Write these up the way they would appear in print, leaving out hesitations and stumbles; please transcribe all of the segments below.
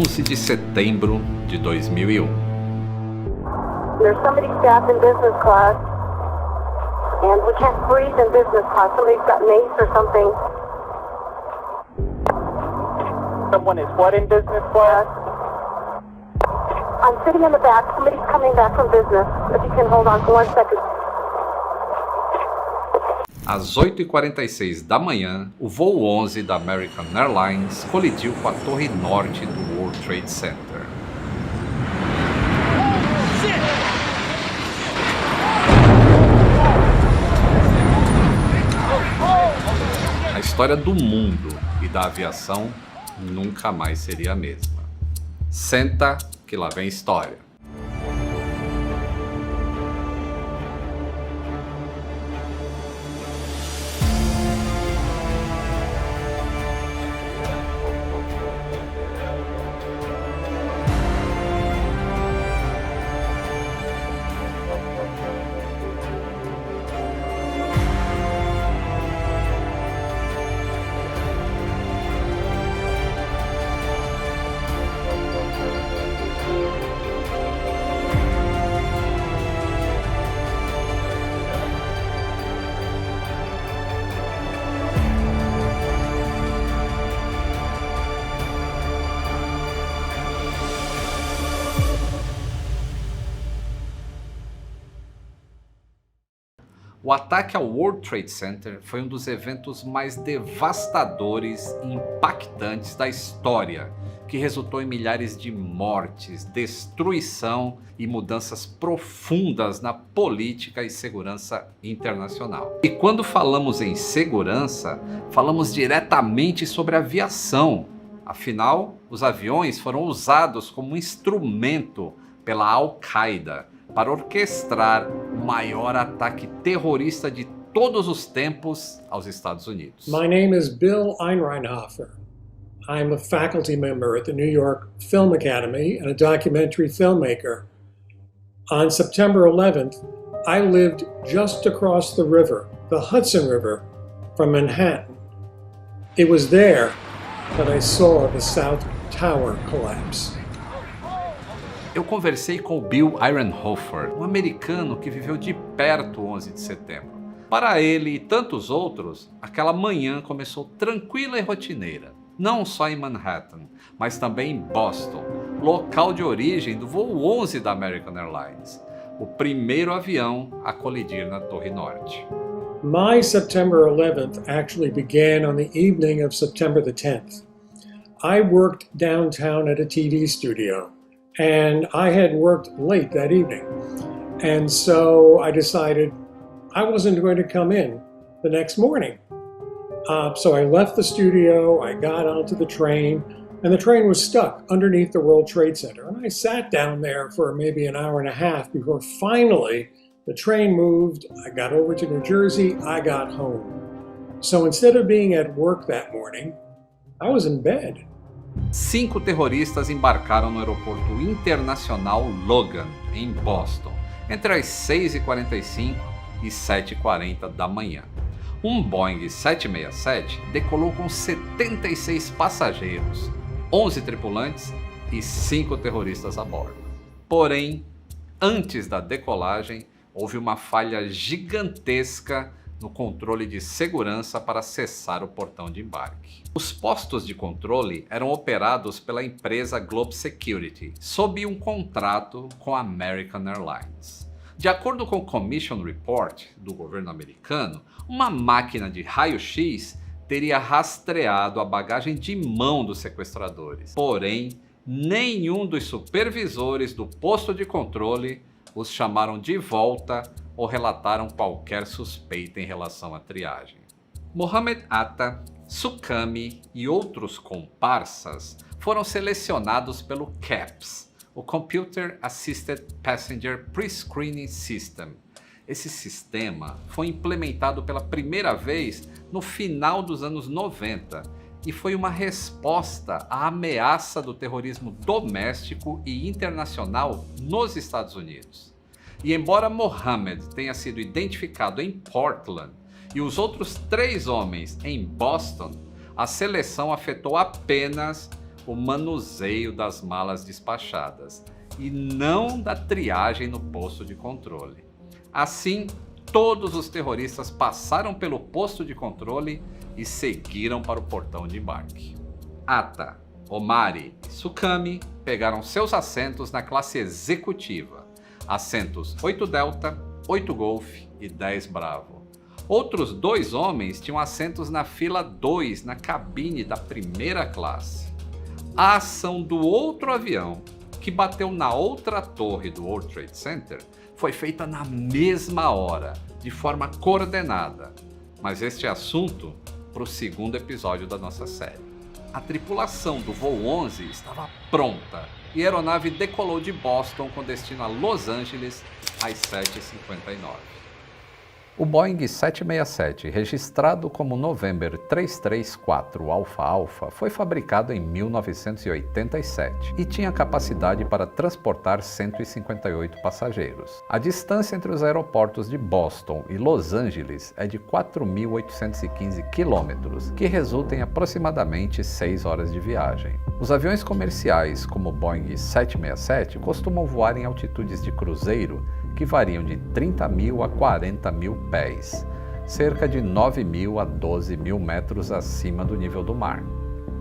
11 de setembro de 2001. There's somebody staffed in business class, and we can't breathe in business class. Somebody's got mace or something. Someone is what in business class? I'm sitting in the back. Somebody's coming back from business. If you can hold on for 1 second. Às 8h46 da manhã, o voo 11 da American Airlines colidiu com a torre norte do World Trade Center. A história do mundo e da aviação nunca mais seria a mesma. Senta que lá vem história. O ataque ao World Trade Center foi um dos eventos mais devastadores e impactantes da história, que resultou em milhares de mortes, destruição e mudanças profundas na política e segurança internacional. E quando falamos em segurança, falamos diretamente sobre aviação. Afinal, os aviões foram usados como instrumento pela Al-Qaeda para orquestrar o maior ataque terrorista de todos os tempos aos Estados Unidos. My name is Bill Einreinhofer. I'm a faculty member at the New York Film Academy and a documentary filmmaker. On September 11th, I lived just across the river, the Hudson River, from Manhattan. It was there that I saw the South Tower collapse. Eu conversei com o Bill Einreinhofer, um americano que viveu de perto o 11 de setembro. Para ele e tantos outros, aquela manhã começou tranquila e rotineira, não só em Manhattan, mas também em Boston, local de origem do voo 11 da American Airlines, o primeiro avião a colidir na Torre Norte. My September 11th actually began on the evening of September the 10th. I worked downtown at a TV studio. And I had worked late that evening. And so I decided I wasn't going to come in the next morning. So I left the studio, I got onto the train, and the train was stuck underneath the World Trade Center. And I sat down there for maybe an hour and a half before finally the train moved. I got over to New Jersey, I got home. So instead of being at work that morning, I was in bed. 5 terroristas embarcaram no aeroporto internacional Logan, em Boston, entre as 6h45 e 7h40 da manhã. Um Boeing 767 decolou com 76 passageiros, 11 tripulantes e 5 terroristas a bordo. Porém, antes da decolagem, houve uma falha gigantesca no controle de segurança para acessar o portão de embarque. Os postos de controle eram operados pela empresa Globe Security, sob um contrato com a American Airlines. De acordo com o Commission Report do governo americano, uma máquina de raio-x teria rastreado a bagagem de mão dos sequestradores. Porém, nenhum dos supervisores do posto de controle os chamaram de volta ou relataram qualquer suspeita em relação à triagem. Mohamed Atta, Suqami e outros comparsas foram selecionados pelo CAPS, o Computer Assisted Passenger Pre-Screening System. Esse sistema foi implementado pela primeira vez no final dos anos 90 e foi uma resposta à ameaça do terrorismo doméstico e internacional nos Estados Unidos. E embora Mohammed tenha sido identificado em Portland e os outros 3 homens em Boston, a seleção afetou apenas o manuseio das malas despachadas e não da triagem no posto de controle. Assim, todos os terroristas passaram pelo posto de controle e seguiram para o portão de embarque. Atta, Omari e Sukami pegaram seus assentos na classe executiva, assentos 8 Delta, 8 Golf e 10 Bravo. Outros 2 homens tinham assentos na fila 2 na cabine da primeira classe. A ação do outro avião, que bateu na outra torre do World Trade Center, foi feita na mesma hora, de forma coordenada. Mas este é assunto para o segundo episódio da nossa série. A tripulação do voo 11 estava pronta e a aeronave decolou de Boston com destino a Los Angeles às 7h59. O Boeing 767, registrado como November 334 Alpha Alpha, foi fabricado em 1987 e tinha capacidade para transportar 158 passageiros. A distância entre os aeroportos de Boston e Los Angeles é de 4.815 quilômetros, que resulta em aproximadamente 6 horas de viagem. Os aviões comerciais, como o Boeing 767, costumam voar em altitudes de cruzeiro que variam de 30.000 a 40.000 pés, cerca de 9.000 a 12.000 metros acima do nível do mar.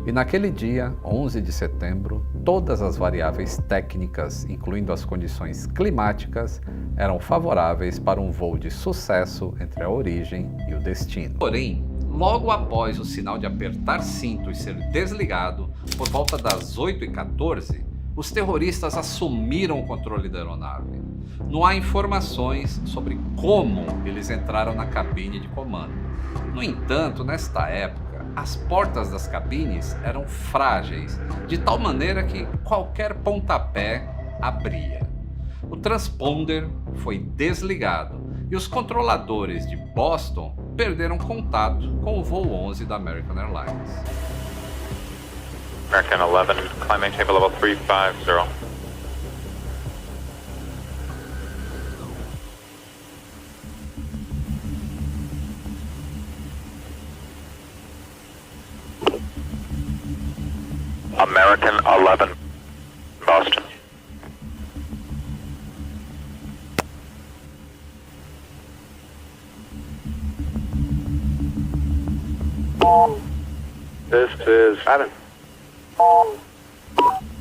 E naquele dia, 11 de setembro, todas as variáveis técnicas, incluindo as condições climáticas, eram favoráveis para um voo de sucesso entre a origem e o destino. Porém, logo após o sinal de apertar cintos ser desligado, por volta das 8h14, os terroristas assumiram o controle da aeronave. Não há informações sobre como eles entraram na cabine de comando. No entanto, nesta época, as portas das cabines eram frágeis, de tal maneira que qualquer pontapé abria. O transponder foi desligado e os controladores de Boston perderam contato com o voo 11 da American Airlines. American 11, climbing table level 350. American 11, Boston. This is Adam.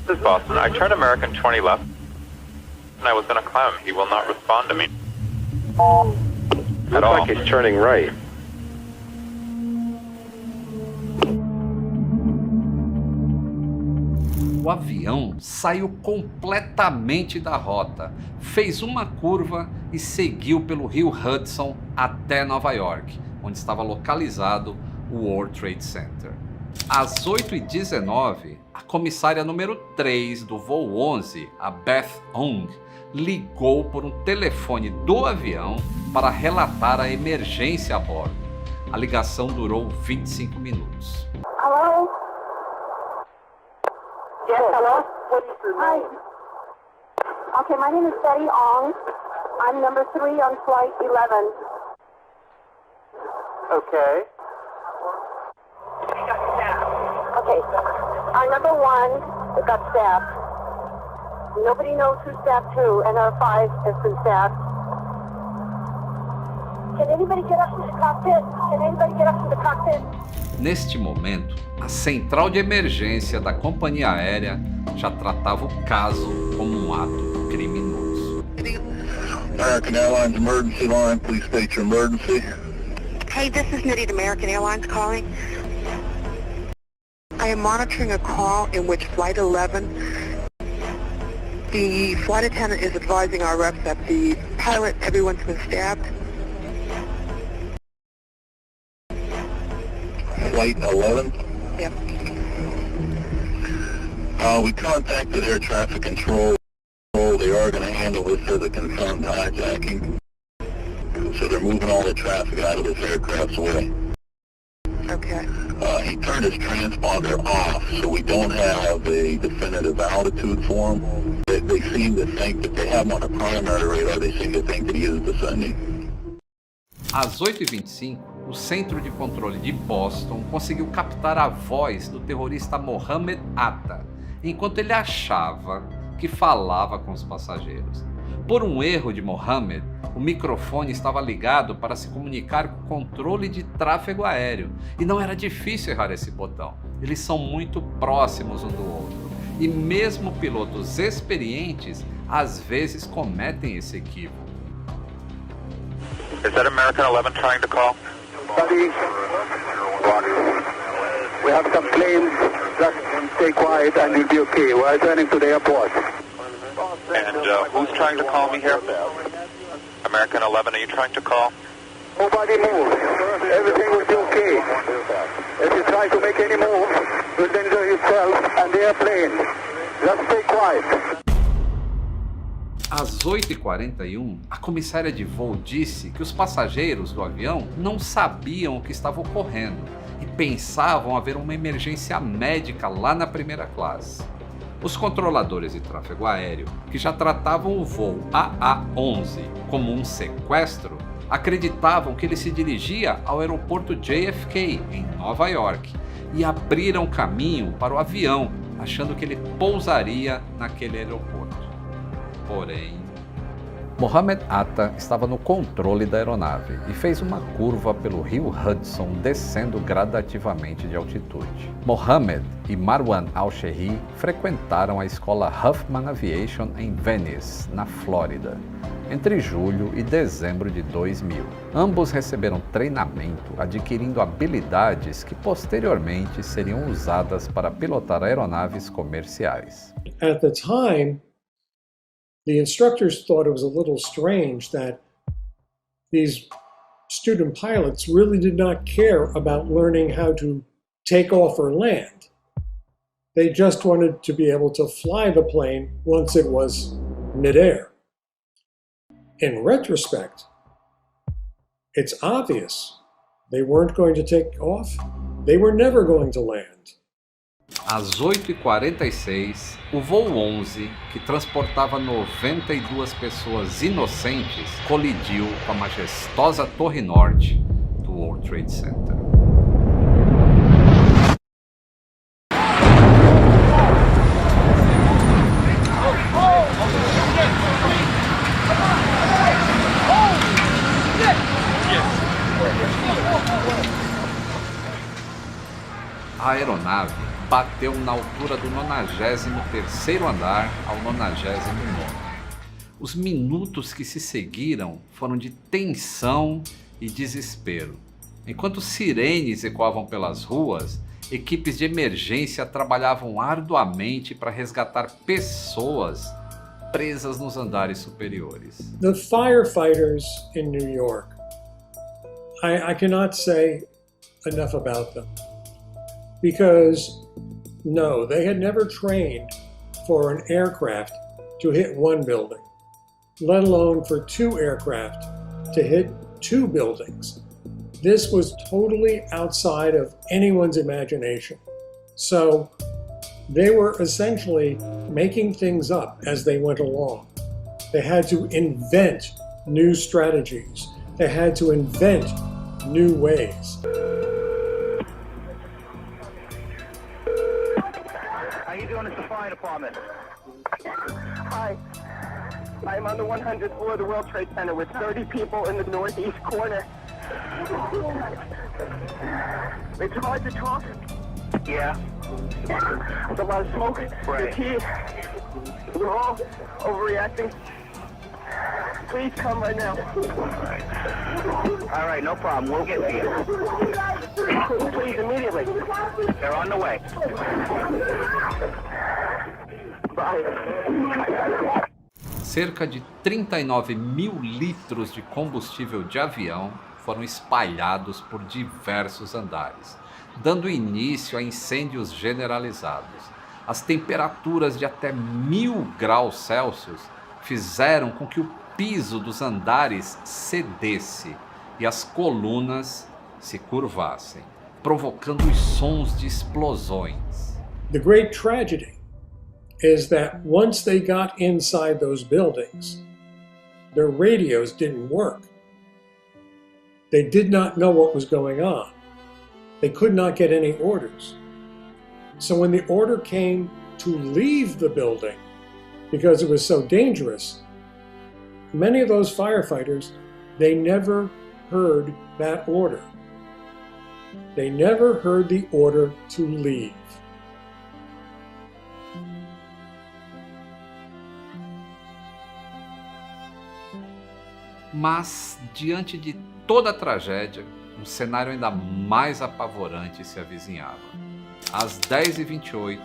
This is Boston. I turned American 20 left, and I was going to climb. He will not respond to me. Looks like he's turning right. O avião saiu completamente da rota, fez uma curva e seguiu pelo rio Hudson até Nova York, onde estava localizado o World Trade Center. Às 8h19, a comissária número 3 do voo 11, a Beth Ong, ligou por um telefone do avião para relatar a emergência a bordo. A ligação durou 25 minutos. Hello? Yes, hello? What is your name? Okay, my name is Betty Ong. I'm number 3 on flight 11. Okay. Okay, our number 1 got stabbed. Nobody knows who stabbed who, and our 5 has been stabbed. Can anybody get up to the cockpit? Can anybody get up to the cockpit? Neste momento, a central de emergência da companhia aérea já tratava o caso como um ato criminoso. American Airlines emergency line, please state your emergency. Hey, this is Nitty at American Airlines calling. I am monitoring a call in which Flight 11, the flight attendant is advising our reps that the pilot, everyone's been stabbed. Flight 11? Yep. We contacted air traffic control. They are going to handle this as a confirmed hijacking. So they're moving all the traffic out of this aircraft's way. Okay. He turned his transponder off, so we don't have a definitive altitude for him. They seem to think that they have him on a primary radar. They seem to think that he is descending. Às 8h25, o Centro de Controle de Boston conseguiu captar a voz do terrorista Mohammed Atta, enquanto ele achava que falava com os passageiros. Por um erro de Mohammed, o microfone estava ligado para se comunicar com o controle de tráfego aéreo, e não era difícil errar esse botão. Eles são muito próximos um do outro, e mesmo pilotos experientes às vezes cometem esse equívoco. Is that American 11 trying to call? Buddy, we have some planes. Just stay quiet and you'll be okay. We're turning to the airport. And who's trying to call me here? American 11, are you trying to call? Nobody move. Everything will be okay. If you try to make any move, you'll danger yourself and the airplane. Just stay quiet. Às 8h41, a comissária de voo disse que os passageiros do avião não sabiam o que estava ocorrendo e pensavam haver uma emergência médica lá na primeira classe. Os controladores de tráfego aéreo, que já tratavam o voo AA-11 como um sequestro, acreditavam que ele se dirigia ao aeroporto JFK, em Nova York, e abriram caminho para o avião, achando que ele pousaria naquele aeroporto. Porém, Mohammed Atta estava no controle da aeronave e fez uma curva pelo rio Hudson, descendo gradativamente de altitude. Mohammed e Marwan Al-Sherri frequentaram a escola Huffman Aviation em Venice, na Flórida, entre julho e dezembro de 2000. Ambos receberam treinamento, adquirindo habilidades que posteriormente seriam usadas para pilotar aeronaves comerciais. At the time, the instructors thought it was a little strange that these student pilots really did not care about learning how to take off or land. They just wanted to be able to fly the plane once it was midair. In retrospect, it's obvious they weren't going to take off. They were never going to land. Às 8h46, o voo 11, que transportava 92 pessoas inocentes, colidiu com a majestosa Torre Norte do World Trade Center. A aeronave bateu na altura do 93º andar ao 99º. Os minutos que se seguiram foram de tensão e desespero. Enquanto sirenes ecoavam pelas ruas, equipes de emergência trabalhavam arduamente para resgatar pessoas presas nos andares superiores. The firefighters in New York, I cannot say enough about them. Because, no, they had never trained for an aircraft to hit one building, let alone for two aircraft to hit two buildings. This was totally outside of anyone's imagination. So they were essentially making things up as they went along. They had to invent new strategies. They had to invent new ways. How you doing? It's the fire department. Hi. I'm on the 100th floor of the World Trade Center with 30 people in the northeast corner. It's hard to talk. Yeah. There's a lot of smoke. Right. Fatigue. We're all overreacting. Please come right now. All right, no problem. We'll get to you. Please, immediately. They're on the way. Bye. Cerca de 39 mil litros de combustível de avião foram espalhados por diversos andares, dando início a incêndios generalizados. As temperaturas de até 1000 graus Celsius fizeram com que o piso dos andares cedesse e as colunas se curvassem, provocando os sons de explosões. The great tragedy is that once they got inside those buildings, their radios didn't work. They did not know what was going on. They could not get any orders. So when the order came to leave the building, because it was so dangerous, many of those firefighters, they never heard that order. They never heard the order to leave. Mas, diante de toda a tragédia, um cenário ainda mais apavorante se avizinhava. Às 10h28,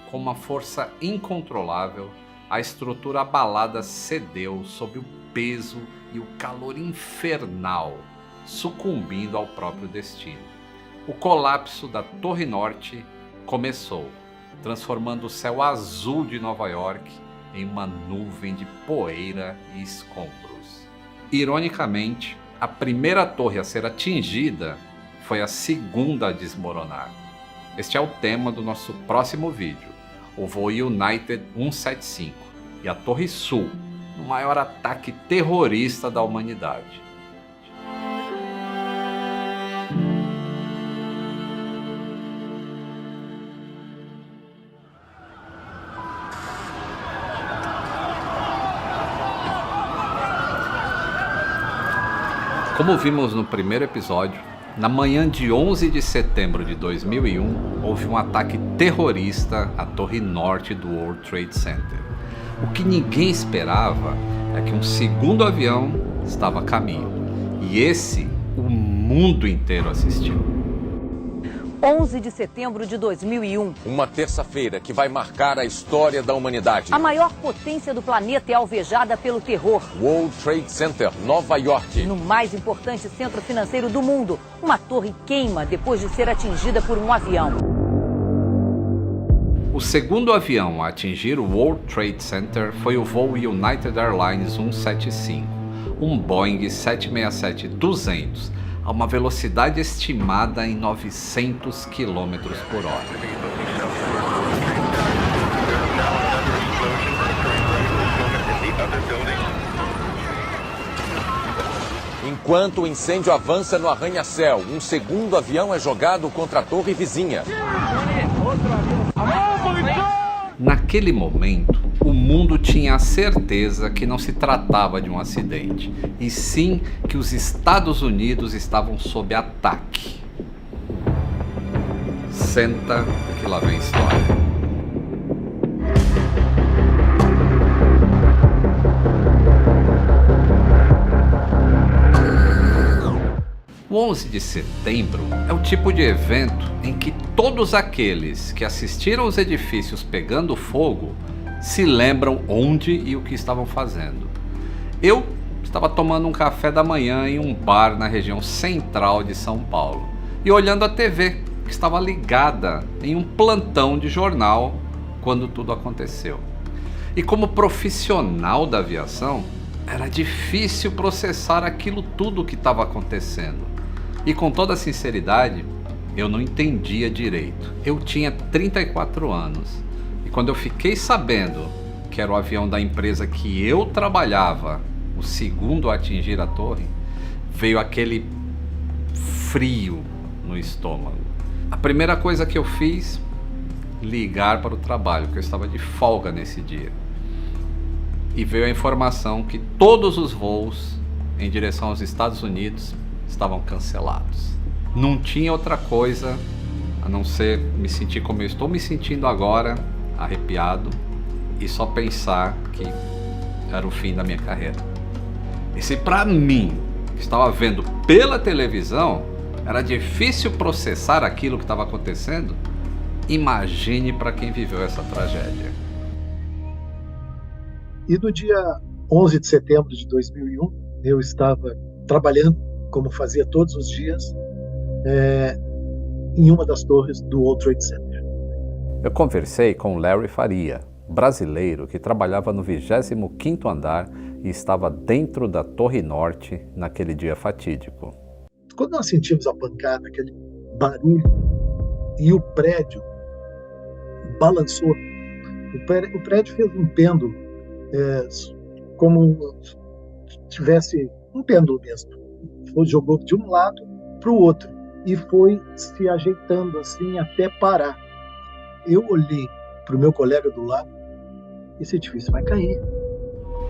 com uma força incontrolável, a estrutura abalada cedeu sob o peso e o calor infernal, sucumbindo ao próprio destino. O colapso da Torre Norte começou, transformando o céu azul de Nova York em uma nuvem de poeira e escombros. Ironicamente, a primeira torre a ser atingida foi a segunda a desmoronar. Este é o tema do nosso próximo vídeo, o voo United 175 e a Torre Sul, o maior ataque terrorista da humanidade. Como vimos no primeiro episódio, na manhã de 11 de setembro de 2001, houve um ataque terrorista à Torre Norte do World Trade Center. O que ninguém esperava é que um segundo avião estava a caminho. E esse, o mundo inteiro assistiu. 11 de setembro de 2001. Uma terça-feira que vai marcar a história da humanidade. A maior potência do planeta é alvejada pelo terror. World Trade Center, Nova York. No mais importante centro financeiro do mundo, uma torre queima depois de ser atingida por um avião. O segundo avião a atingir o World Trade Center foi o voo United Airlines 175, um Boeing 767-200, a uma velocidade estimada em 900 km por hora. Enquanto o incêndio avança no arranha-céu, um segundo avião é jogado contra a torre vizinha. Naquele momento, o mundo tinha a certeza que não se tratava de um acidente, e sim que os Estados Unidos estavam sob ataque. Senta que lá vem história. O 11 de setembro é o tipo de evento em que todos aqueles que assistiram os edifícios pegando fogo se lembram onde e o que estavam fazendo. Eu estava tomando um café da manhã em um bar na região central de São Paulo e olhando a TV, que estava ligada em um plantão de jornal quando tudo aconteceu. E como profissional da aviação, era difícil processar aquilo tudo que estava acontecendo. E com toda sinceridade, eu não entendia direito. Eu tinha 34 anos. E quando eu fiquei sabendo que era o avião da empresa que eu trabalhava, o segundo a atingir a torre, veio aquele frio no estômago. A primeira coisa que eu fiz, ligar para o trabalho, porque eu estava de folga nesse dia. E veio a informação que todos os voos em direção aos Estados Unidos estavam cancelados. Não tinha outra coisa a não ser me sentir como eu estou me sentindo agora, arrepiado, e só pensar que era o fim da minha carreira. E se para mim, que estava vendo pela televisão, era difícil processar aquilo que estava acontecendo, imagine para quem viveu essa tragédia. E no dia 11 de setembro de 2001, eu estava trabalhando, como fazia todos os dias, em uma das torres do World Trade Center. Eu conversei com Larry Faria, brasileiro que trabalhava no 25º andar e estava dentro da Torre Norte naquele dia fatídico. Quando nós sentimos a pancada, aquele barulho, e o prédio balançou, o prédio fez um pêndulo, como tivesse um pêndulo mesmo, jogou de um lado para o outro e foi se ajeitando assim até parar. Eu olhei para o meu colega do lado, esse edifício vai cair.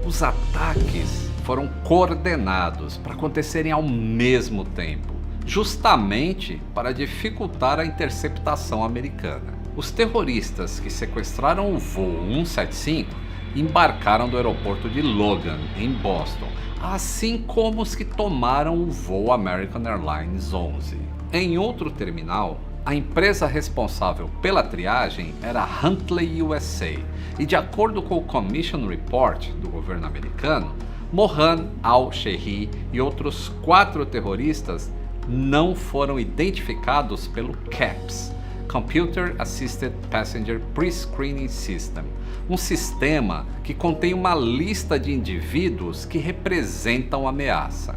Os ataques foram coordenados para acontecerem ao mesmo tempo, justamente para dificultar a interceptação americana. Os terroristas que sequestraram o voo 175 embarcaram do aeroporto de Logan, em Boston, assim como os que tomaram o voo American Airlines 11. Em outro terminal, a empresa responsável pela triagem era Huntley USA, e de acordo com o Commission Report do governo americano, Mohan al-Shehi e outros 4 terroristas não foram identificados pelo CAPS, Computer Assisted Passenger Pre-Screening System, um sistema que contém uma lista de indivíduos que representam ameaça.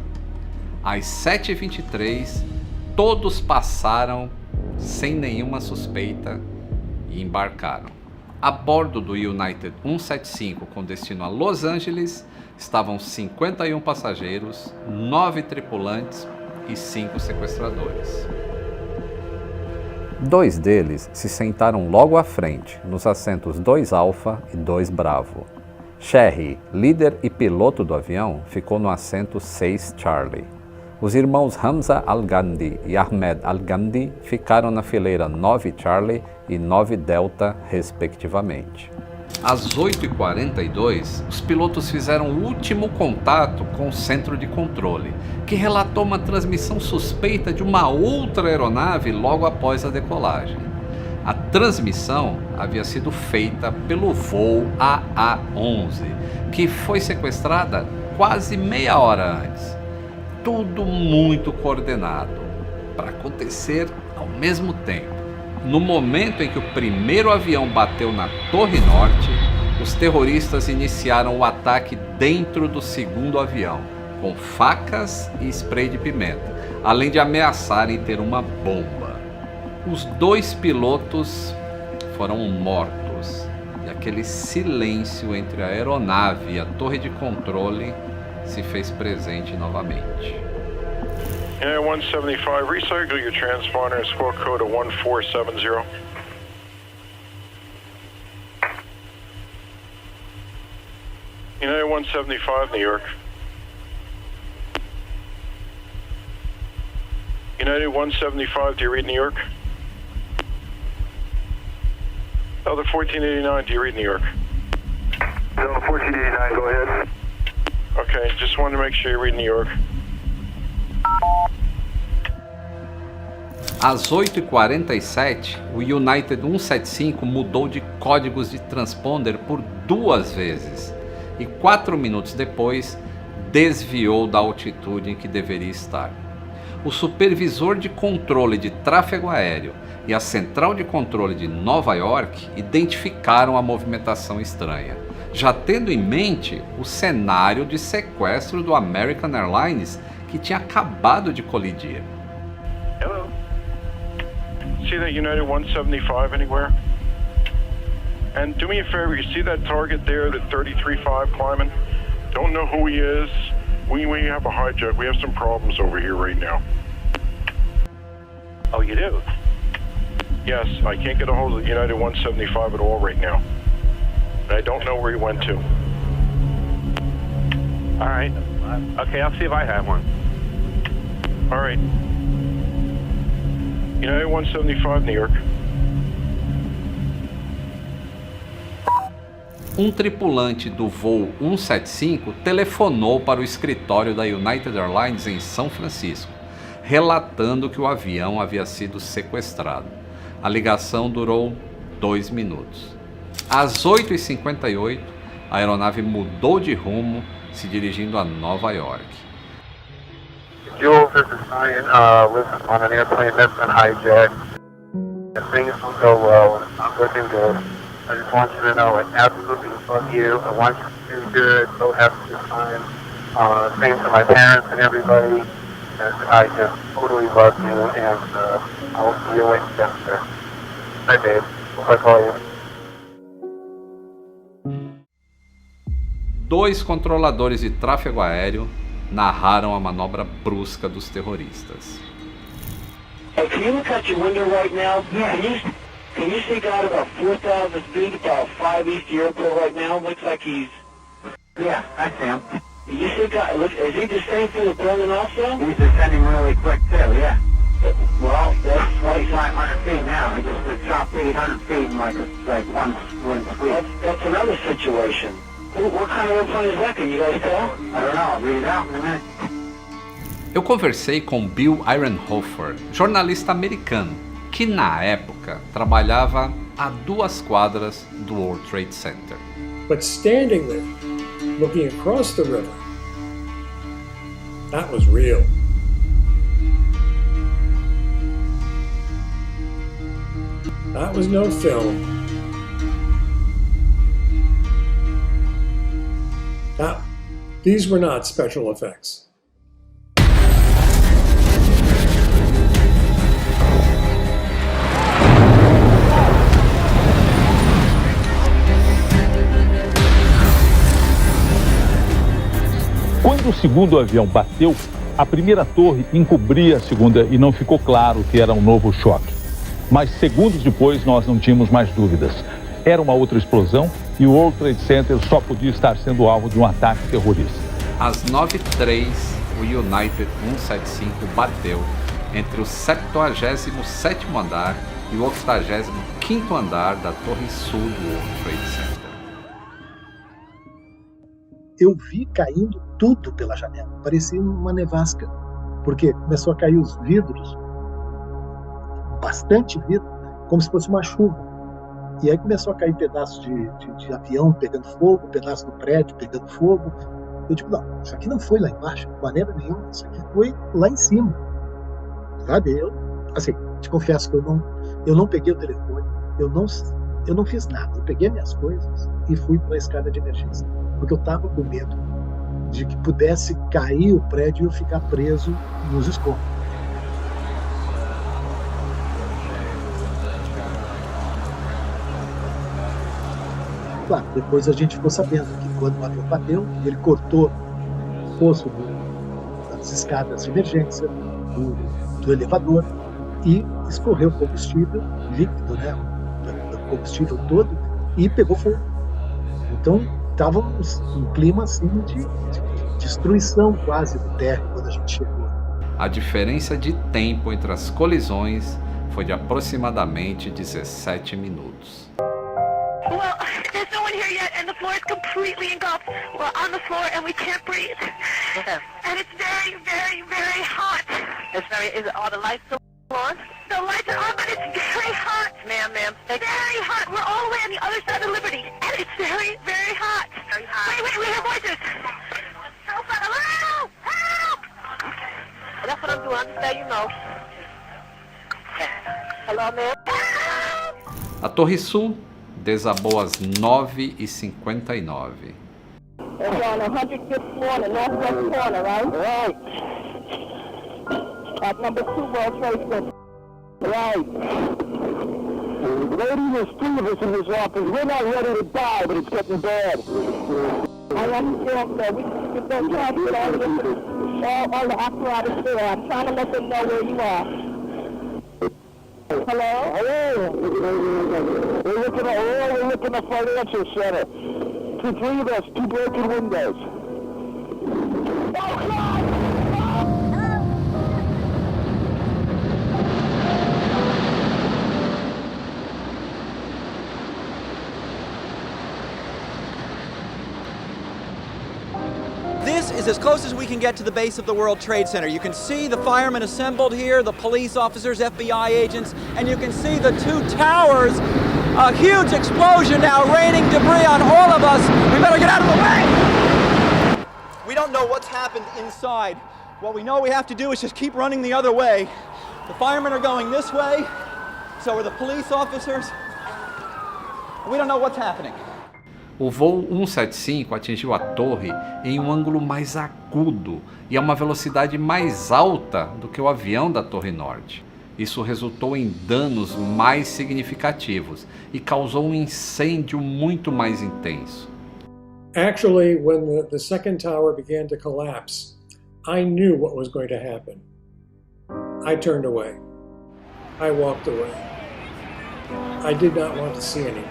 Às 7h23, todos passaram sem nenhuma suspeita e embarcaram. A bordo do United 175 com destino a Los Angeles estavam 51 passageiros, 9 tripulantes e 5 sequestradores. 2 deles se sentaram logo à frente, nos assentos 2 Alpha e 2 Bravo. Sherry, líder e piloto do avião, ficou no assento 6 Charlie. Os irmãos Hamza Al-Gandhi e Ahmed Al-Gandhi ficaram na fileira 9 Charlie e 9 Delta, respectivamente. Às 8h42, os pilotos fizeram o último contato com o centro de controle, que relatou uma transmissão suspeita de uma outra aeronave logo após a decolagem. A transmissão havia sido feita pelo voo AA-11, que foi sequestrada quase meia hora antes. Tudo muito coordenado, para acontecer ao mesmo tempo. No momento em que o primeiro avião bateu na Torre Norte, os terroristas iniciaram o ataque dentro do segundo avião, com facas e spray de pimenta, além de ameaçarem ter uma bomba. Os 2 pilotos foram mortos, e aquele silêncio entre a aeronave e a torre de controle se fez presente novamente. United 175, recycle your transponder and squawk code of 1470. United 175, New York. United 175, do you read New York? Delta 1489, do you read New York? Delta 1489, go ahead. Okay, just wanted to make sure you read New York. Às 8h47, o United 175 mudou de códigos de transponder por 2 vezes e 4 minutos depois desviou da altitude em que deveria estar. O supervisor de controle de tráfego aéreo e a central de controle de Nova York identificaram a movimentação estranha, já tendo em mente o cenário de sequestro do American Airlines que tinha acabado de colidir. Hello. See that United 175 anywhere? And do me a favor, you see that target there, the 335 climbing? Don't know who he is. We have a hijack. We have some problems over here right now. Oh, you do? Yes, I can't get a hold of United 175 at all right now. And I don't know where he went to. All right. Okay, I'll see if I have one. All right. United 175, New York. Um tripulante do voo 175 telefonou para o escritório da United Airlines em São Francisco, relatando que o avião havia sido sequestrado. A ligação durou 2 minutos. Às 8h58, a aeronave mudou de rumo, se dirigindo a Nova York. Jules, this is Ryan. Listen, on an airplane that's been hijacked. Things don't go well. It's not looking good. I just want you to know I absolutely love you. I want you to do good. So have a good time. Same to my parents and everybody. And I just totally love you, and I will see you later, sir. Bye, babe. I'll call you. 2 controladores de tráfego aéreo narraram a manobra brusca dos terroristas. Hey, can you look out your window right now? Yeah. Can you see God about 4,000 feet, about 5 east of the airport right now? Looks like he's... Yeah, I see him. You see God, look, is he descending through the building also? He's descending really quick too, yeah. Well, that's why he's 500 feet now. He just dropped 800 feet in like one sweep. That's another situation. What kind of airplane is that? Can you guys tell? I don't know. I'll read it out in a minute. Eu conversei com Bill Ironhofer, jornalista americano, que na época trabalhava a 2 quadras do World Trade Center. But standing there, looking across the river, that was real. That was no film. These were not special effects. Quando o segundo avião bateu, a primeira torre encobria a segunda e não ficou claro que era um novo choque. Mas segundos depois nós não tínhamos mais dúvidas. Era uma outra explosão e o World Trade Center só podia estar sendo alvo de um ataque terrorista. Às 9h03, o United 175 bateu entre o 77º andar e o 85º andar da Torre Sul do World Trade Center. Eu vi caindo tudo pela janela, parecia uma nevasca, porque começou a cair os vidros, bastante vidro, como se fosse uma chuva. E aí começou a cair pedaços de avião pegando fogo, pedaços do prédio pegando fogo. Eu digo, não, isso aqui não foi lá embaixo, de maneira nenhuma, isso aqui foi lá em cima. Sabe, eu, assim, te confesso que eu não peguei o telefone, eu não fiz nada. Eu peguei minhas coisas e fui para a escada de emergência, porque eu estava com medo de que pudesse cair o prédio e eu ficar preso nos escombros. Claro, depois a gente ficou sabendo que quando o avião bateu, ele cortou o fosso das escadas de emergência, do elevador, e escorreu combustível líquido, né? O combustível todo, e pegou fogo. Então, estávamos num clima assim de destruição quase do térreo quando a gente chegou. A diferença de tempo entre as colisões foi de aproximadamente 17 minutos. Well, there's no one here yet, and the floor is completely engulfed. We're on the floor, and we can't breathe. Okay. And it's very, very, very hot. Are the lights still on? The lights are on, but it's very hot. Ma'am. Very hot. We're all the way on the other side of Liberty, and it's very, very hot. Very hot. Wait, we hear voices. Help! Help! That's what I'm doing. I'm just letting you know. Hello, ma'am? A Torre Sul desabou às 9h59. It's on 105th floor, the northwest corner, right? Right. At number 2 World Trade Center. Right. Lady, there's 3 of us in this office. We're not ready to die, but it's getting bad. I understand, sir. We've been trying to get all the apparatus there. I'm trying to let them know where you are. Hello? Hello? We're looking at the financial center. 3 of us, 2 broken windows. Oh, God! This is as close as we can get to the base of the World Trade Center. You can see the firemen assembled here, the police officers, FBI agents, and you can see the 2 towers. A huge explosion now, raining debris on all of us. We better get out of the way! We don't know what's happened inside. What we know we have to do is just keep running the other way. The firemen are going this way, so are the police officers. We don't know what's happening. O voo 175 atingiu a torre em um ângulo mais agudo e a uma velocidade mais alta do que o avião da Torre Norte. Isso resultou em danos mais significativos e causou um incêndio muito mais intenso. Actually, when the second tower began to collapse, I knew what was going to happen. I turned away. I walked away. I did not want to see anything.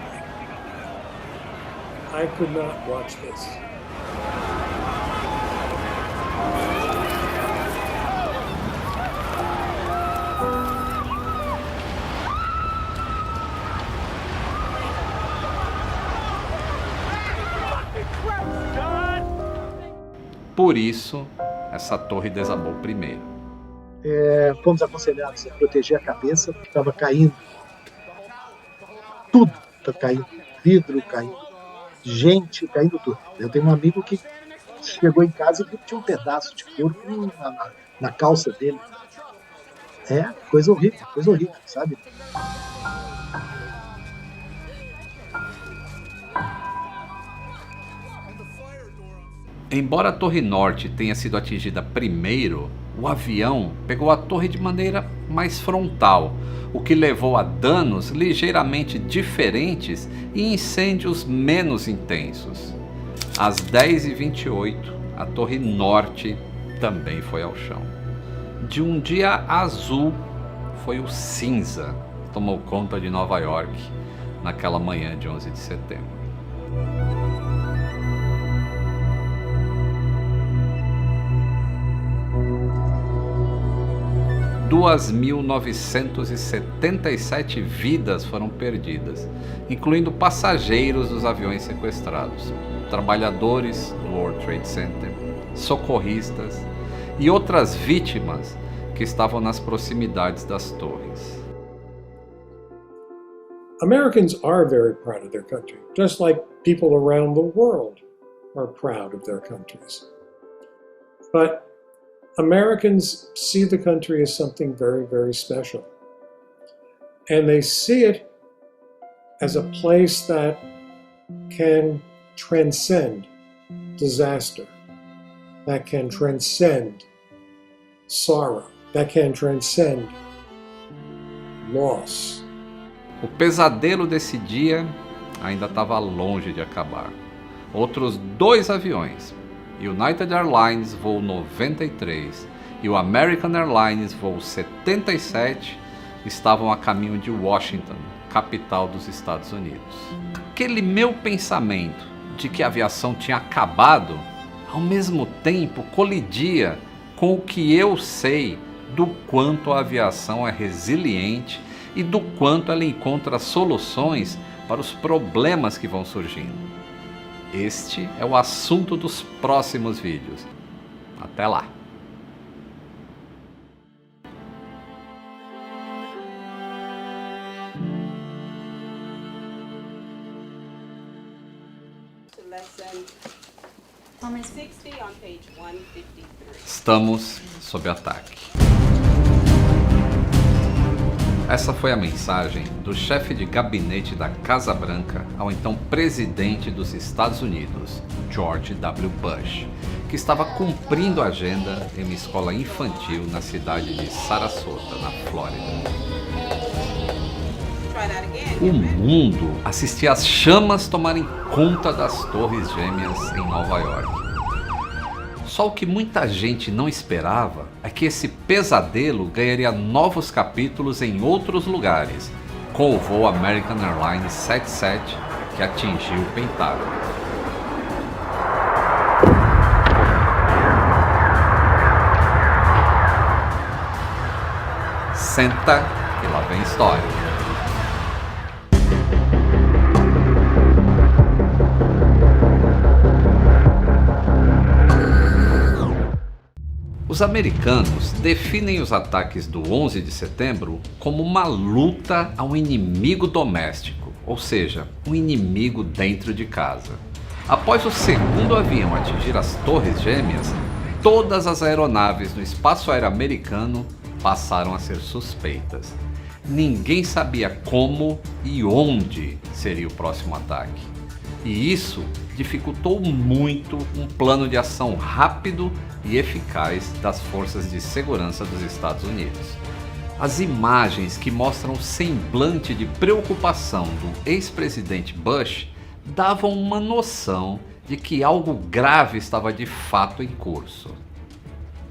I could not watch this. Por isso, essa torre desabou primeiro. Fomos aconselhados a proteger a cabeça, porque estava caindo. Tudo estava caindo. Vidro caindo. Gente caindo tudo. Eu tenho um amigo que chegou em casa e viu que tinha um pedaço de corpo na calça dele. Coisa horrível, sabe? Embora a Torre Norte tenha sido atingida primeiro, o avião pegou a torre de maneira mais frontal, o que levou a danos ligeiramente diferentes e incêndios menos intensos. Às 10h28, a Torre Norte também foi ao chão. De um dia azul, foi o cinza que tomou conta de Nova York naquela manhã de 11 de setembro. Duas 2.977 vidas foram perdidas, incluindo passageiros dos aviões sequestrados, trabalhadores do World Trade Center, socorristas e outras vítimas que estavam nas proximidades das torres. Americans are very proud of their country, just like people around the world are proud of their countries. But Americans see the country as something very, very special. And they see it as a place that can transcend disaster, that can transcend sorrow, that can transcend loss. O pesadelo desse dia ainda estava longe de acabar. Outros 2 aviões, United Airlines voo 93 e o American Airlines voo 77, estavam a caminho de Washington, capital dos Estados Unidos. Aquele meu pensamento de que a aviação tinha acabado, ao mesmo tempo colidia com o que eu sei do quanto a aviação é resiliente e do quanto ela encontra soluções para os problemas que vão surgindo. Este é o assunto dos próximos vídeos. Até lá! Estamos sob ataque. Essa foi a mensagem do chefe de gabinete da Casa Branca ao então presidente dos Estados Unidos, George W. Bush, que estava cumprindo a agenda em uma escola infantil na cidade de Sarasota, na Flórida. O mundo assistia às chamas tomarem conta das Torres Gêmeas em Nova York. Só o que muita gente não esperava é que esse pesadelo ganharia novos capítulos em outros lugares, com o voo American Airlines 77 que atingiu o Pentágono. Senta que lá vem história. Os americanos definem os ataques do 11 de setembro como uma luta a um inimigo doméstico, ou seja, um inimigo dentro de casa. Após o segundo avião atingir as Torres Gêmeas, todas as aeronaves no espaço aéreo americano passaram a ser suspeitas. Ninguém sabia como e onde seria o próximo ataque. E isso dificultou muito um plano de ação rápido e eficaz das forças de segurança dos Estados Unidos. As imagens que mostram o semblante de preocupação do ex-presidente Bush davam uma noção de que algo grave estava de fato em curso.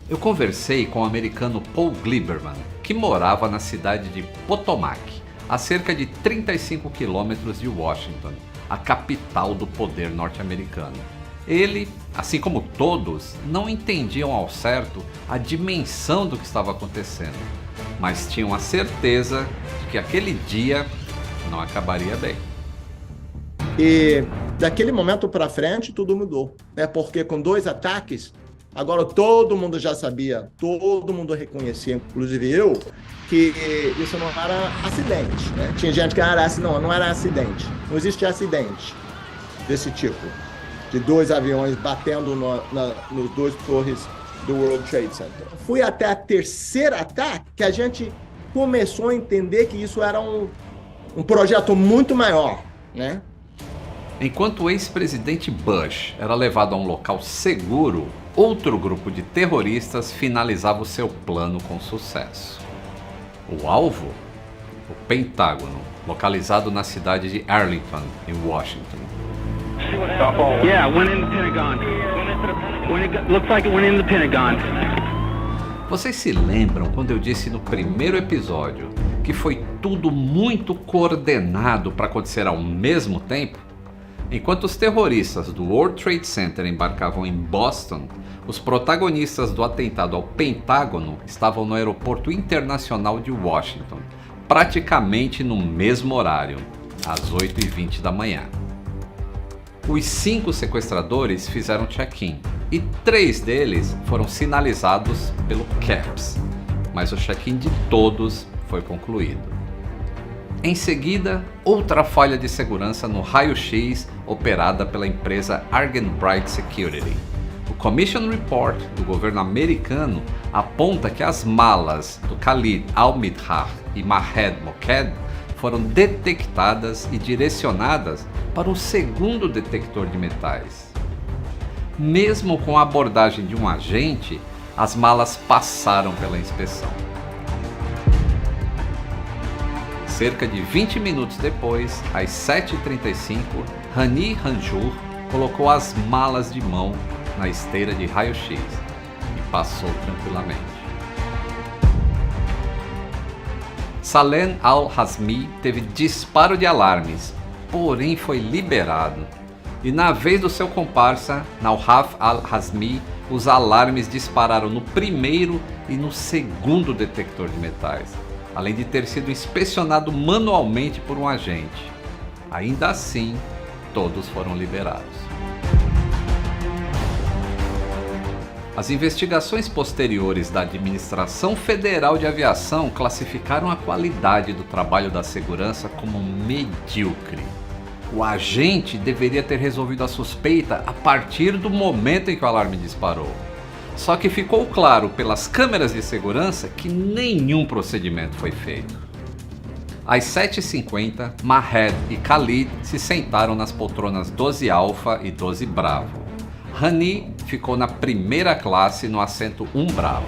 Eu conversei com o americano Paul Gleiberman, que morava na cidade de Potomac, a cerca de 35 quilômetros de Washington, a capital do poder norte-americano. Ele, assim como todos, não entendiam ao certo a dimensão do que estava acontecendo, mas tinham a certeza de que aquele dia não acabaria bem. E daquele momento para frente tudo mudou, né? Porque com 2 ataques, agora todo mundo já sabia, todo mundo reconhecia, inclusive eu, que isso não era acidente, né? Tinha gente que era assim, não era acidente, não existe acidente desse tipo, de 2 aviões batendo nos 2 torres do World Trade Center. Foi até a 3º ataque que a gente começou a entender que isso era um projeto muito maior, né? Enquanto o ex-presidente Bush era levado a um local seguro, outro grupo de terroristas finalizava o seu plano com sucesso. O alvo? O Pentágono, localizado na cidade de Arlington, em Washington. Yeah, went in the Pentagon. Looks like it went in the Pentagon. Vocês se lembram quando eu disse no primeiro episódio que foi tudo muito coordenado para acontecer ao mesmo tempo? Enquanto os terroristas do World Trade Center embarcavam em Boston, os protagonistas do atentado ao Pentágono estavam no aeroporto internacional de Washington, praticamente no mesmo horário, às 8h20 da manhã. Os 5 sequestradores fizeram check-in e 3 deles foram sinalizados pelo CAPS, mas o check-in de todos foi concluído. Em seguida, outra falha de segurança no raio-x operada pela empresa Argenbright Security. O Commission Report do governo americano aponta que as malas do Khalid al-Midhar e Mahed Moked foram detectadas e direcionadas para o segundo detector de metais. Mesmo com a abordagem de um agente, as malas passaram pela inspeção. Cerca de 20 minutos depois, às 7h35, Hani Hanjour colocou as malas de mão na esteira de raio-x e passou tranquilamente. Salem al-Hazmi teve disparo de alarmes, porém foi liberado. E na vez do seu comparsa, Nawhaf al-Hazmi, os alarmes dispararam no primeiro e no segundo detector de metais, além de ter sido inspecionado manualmente por um agente. Ainda assim, todos foram liberados. As investigações posteriores da Administração Federal de Aviação classificaram a qualidade do trabalho da segurança como medíocre. O agente deveria ter resolvido a suspeita a partir do momento em que o alarme disparou. Só que ficou claro pelas câmeras de segurança que nenhum procedimento foi feito. Às 7h50, Mahed e Khalid se sentaram nas poltronas 12 Alfa e 12 Bravo. Hani ficou na primeira classe no assento 1 Bravo.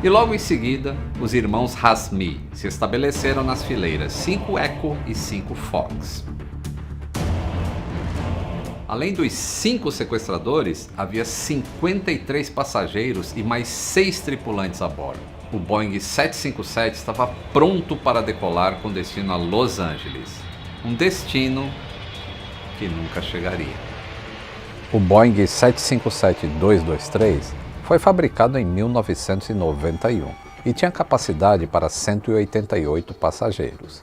E logo em seguida, os irmãos Hazmi se estabeleceram nas fileiras 5 Echo e 5 Fox. Além dos 5 sequestradores, havia 53 passageiros e mais 6 tripulantes a bordo. O Boeing 757 estava pronto para decolar com destino a Los Angeles, um destino que nunca chegaria. O Boeing 757-223 foi fabricado em 1991 e tinha capacidade para 188 passageiros.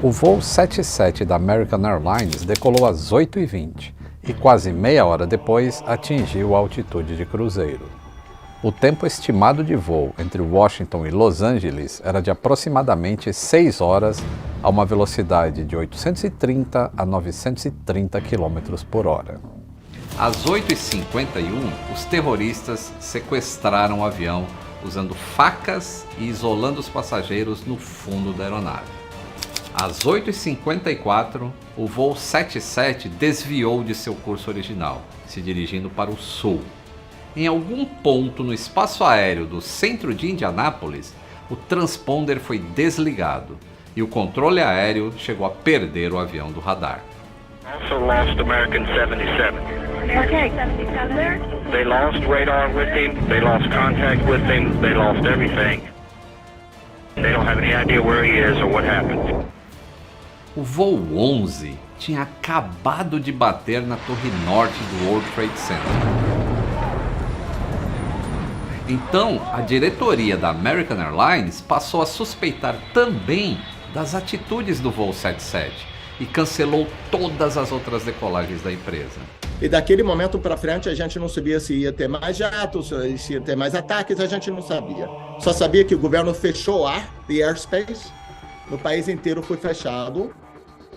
O voo 77 da American Airlines decolou às 8h20 e quase meia hora depois atingiu a altitude de cruzeiro. O tempo estimado de voo entre Washington e Los Angeles era de aproximadamente 6 horas a uma velocidade de 830 a 930 km por hora. Às 8h51, os terroristas sequestraram o avião usando facas e isolando os passageiros no fundo da aeronave. Às 8h54, o voo 77 desviou de seu curso original, se dirigindo para o sul. Em algum ponto no espaço aéreo do centro de Indianápolis, o transponder foi desligado e o controle aéreo chegou a perder o avião do radar. Also lost American 77. Okay, 77 there? They lost radar with him. They lost contact with him. They lost everything. They don't have any idea where he is or what happened. O voo 11 tinha acabado de bater na torre norte do World Trade Center. Então, a diretoria da American Airlines passou a suspeitar também das atitudes do voo 77 e cancelou todas as outras decolagens da empresa. E daquele momento para frente a gente não sabia se ia ter mais jatos, se ia ter mais ataques, a gente não sabia. Só sabia que o governo fechou o ar, the airspace, no país inteiro foi fechado.